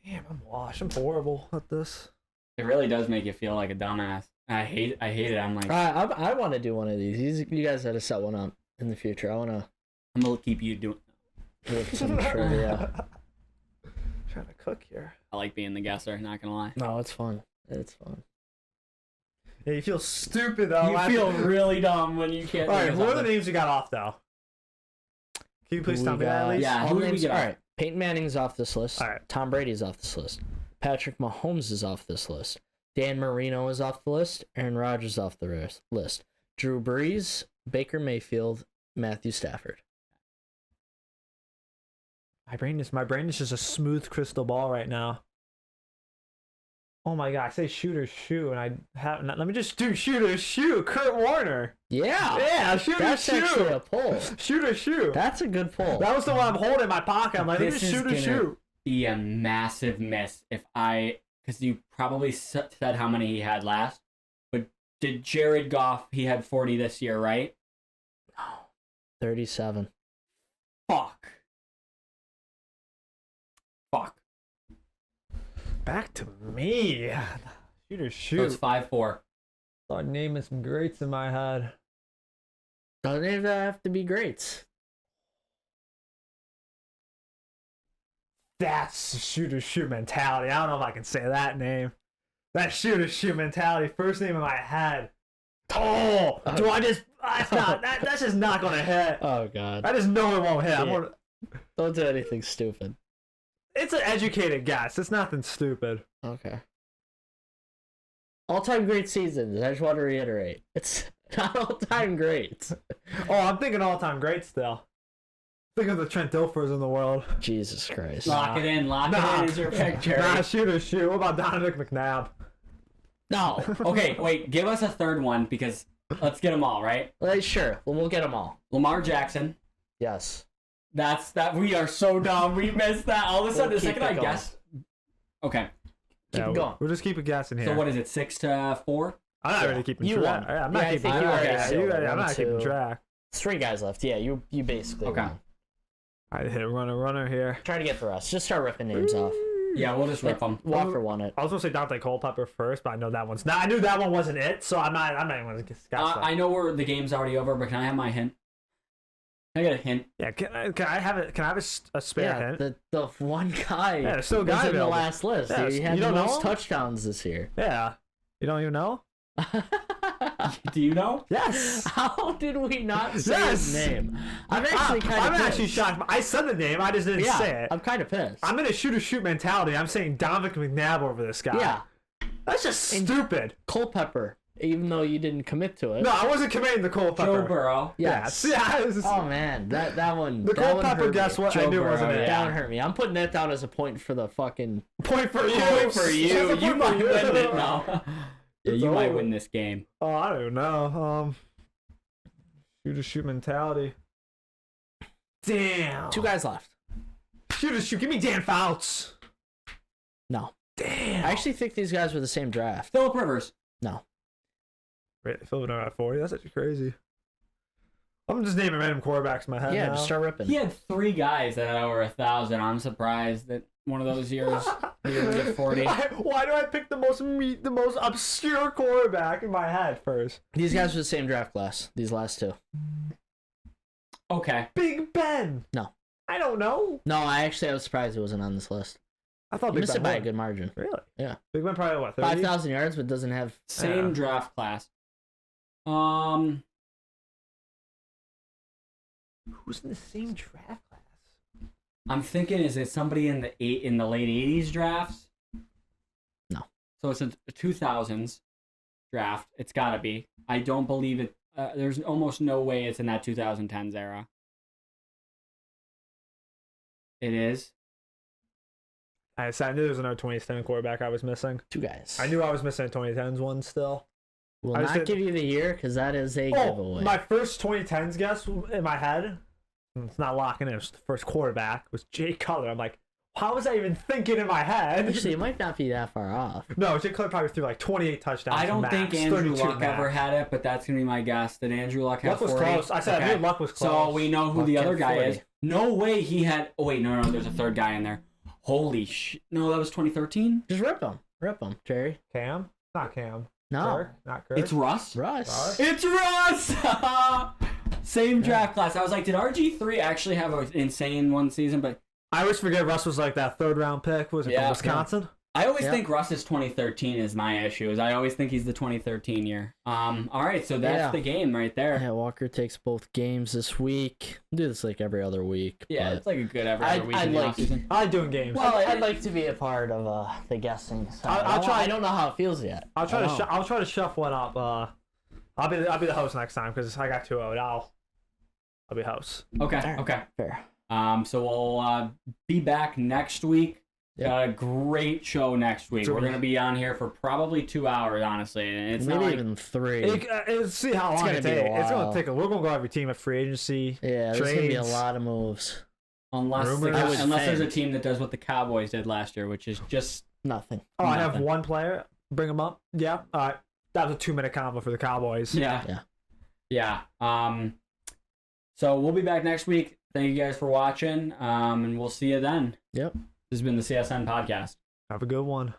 Damn, I'm washed. I'm horrible at this. It really does make you feel like a dumbass. I hate it. I'm like, I want to do one of these. You guys had to set one up in the future. I'm gonna keep you doing some trivia. Trying to cook here. I like being the guesser, not gonna lie. No, it's fun. It's fun. Yeah, you feel stupid though. You feel really dumb when you can't. All right, what are the names you got off though? Can you please tell me that at least? Yeah, all who did we get off? All right, Peyton Manning's off this list. All right. Tom Brady's off this list. Patrick Mahomes is off this list. Dan Marino is off the list. Aaron Rodgers off the list. Drew Brees, Baker Mayfield, Matthew Stafford. My brain is just a smooth crystal ball right now. Oh my god, I say shoot or shoot, and I have let me just do shoot or shoot. Kurt Warner. Yeah, shoot that's or shoot. Actually a pull. Shoot or shoot. That's a good pull. That was the one I'm holding in my pocket. I'm like, let me just shoot or shoot. Be a massive miss because you probably said how many he had last, but did Jared Goff? He had 40 this year, right? No, 37. Fuck. Back to me. Shoot or shoot. So it's 5-4. Start naming some greats in my head. Doesn't even have to be greats. That's shoot or shoot mentality. I don't know if I can say that name. That shoot or shoot mentality. First name in my head. Oh, do I just? That's just not gonna hit. Oh God. I just know it won't hit. Yeah. Don't do anything stupid. It's an educated guess. It's nothing stupid. Okay. All-time great seasons. I just want to reiterate. It's not all-time great. Oh, I'm thinking all-time great still. Think of the Trent Dilfers in the world. Jesus Christ. Lock it in. Lock it in is your pick, Jerry. Nah, shoot or shoot. What about Dominic McNabb? No. Okay, wait. Give us a third one because let's get them all, right? Sure. Well, we'll get them all. Lamar Jackson. Yes. That we are so dumb. We missed that. All of a sudden, the second I guessed. Okay. Keep it going. We'll just keep it guessing here. So what is it? 6-4? I'm not really keeping track. I'm not keeping track. I'm not keeping track. 3 guys left. Yeah, you basically okay. won. I hit runner here. Try to get the rest. Just start ripping names off. Yeah, we'll just rip them. Walker won it. I was gonna say Dante Culpepper first, but I know that one's not. I knew that one wasn't it, so I'm not even gonna guess. I know the game's already over, but can I have my hint? I got a hint. Yeah, can I have it? Can I have a spare hint? The one guy. Yeah, there's still a guy in the last list. Yeah, he had you the don't most know? touchdowns this year. Yeah, you don't even know. Do you know? Yes. How did we not say his name? I'm actually shocked. I said the name. I just didn't say it. I'm kind of pissed. I'm in a shoot mentality. I'm saying Donovan McNabb over this guy. Yeah. That's just stupid. Culpepper, even though you didn't commit to it. No, I wasn't committing to Culpepper. Joe Burrow. Yes. Yeah. Oh man, that one. The Culpepper. Guess what? I knew it wasn't it. That one hurt me. I'm putting that down as a point for the fucking. Point for you. Point for you. You might win it now. Yeah, you might win this game. Oh, I don't know. Shoot mentality. Damn. 2 guys left. Shoot. Give me Dan Fouts. No. Damn. I actually think these guys were the same draft. Phillip Rivers. No. Phillip Rivers at 40. That's actually crazy. I'm just naming random quarterbacks in my head. Yeah, now. just start ripping. He had 3 guys that had over 1,000. I'm surprised that one of those years he didn't get 40. Why do I pick the most obscure quarterback in my head first? These guys were the same draft class. These last 2. Okay. Big Ben. No. I don't know. No, I was surprised it wasn't on this list. I thought Big Big missed Ben it by a won. good margin. Really? Yeah. Big Ben probably what? 30? 5,000 yards, but doesn't have Same draft class. Who's in the same draft class? I'm thinking, is it somebody in the late 80s drafts? No. So it's a 2000s draft. It's got to be. I don't believe it. There's almost no way it's in that 2010s era. It is. I knew there was another 2010 quarterback I was missing. 2 guys. I knew I was missing a 2010s one still. Will not give you the year because that is a giveaway. My first 2010s guess in my head, it's not locking in, it was the first quarterback, was Jay Cutler. I'm like, how was I even thinking in my head? Actually, it might not be that far off. No, Jay Cutler probably threw like 28 touchdowns. I don't think Andrew Luck max. ever had it, but that's going to be my guess. Did Andrew Luck have 40? Luck was close. I said I knew Luck was close. So we know who Luck the other had guy 40. is. No way he had... Oh, wait, no, there's a third guy in there. Holy shit. No, that was 2013? Just rip them. Rip them, Jerry. Cam? Not Cam. No. Kirk? Not Kirk. It's Russ? Russ. It's Russ! Same draft class. I was like, did RG3 actually have an insane one season? But I always forget Russ was like that 3rd round pick. Was it from Wisconsin? I always think Russ's 2013 is my issue. Is I always think he's the 2013 year. All right, so that's the game right there. Yeah, Walker takes both games this week. Do this like every other week. Yeah, it's like a good every other week in the offseason. I like doing games. Well, I'd like to be a part of the guessing. So I'll try. I don't know how it feels yet. I'll try to shuffle it up. I'll be the host next time because I got 2-0. I'll be host. Okay. Fair. So we'll be back next week. Yep. Got a great show next week. We're going to be on here for probably 2 hours, honestly. And it's maybe not like... even 3. See how long it takes. It's going to take we're going to go every team at free agency. Yeah, there's going to be a lot of moves. Unless there's a team that does what the Cowboys did last year, which is just... Nothing. Oh, I have one player. Bring him up. Yeah. All right. That was a 2-minute combo for the Cowboys. Yeah. So we'll be back next week. Thank you guys for watching, and we'll see you then. Yep. This has been the CSN Podcast. Have a good one.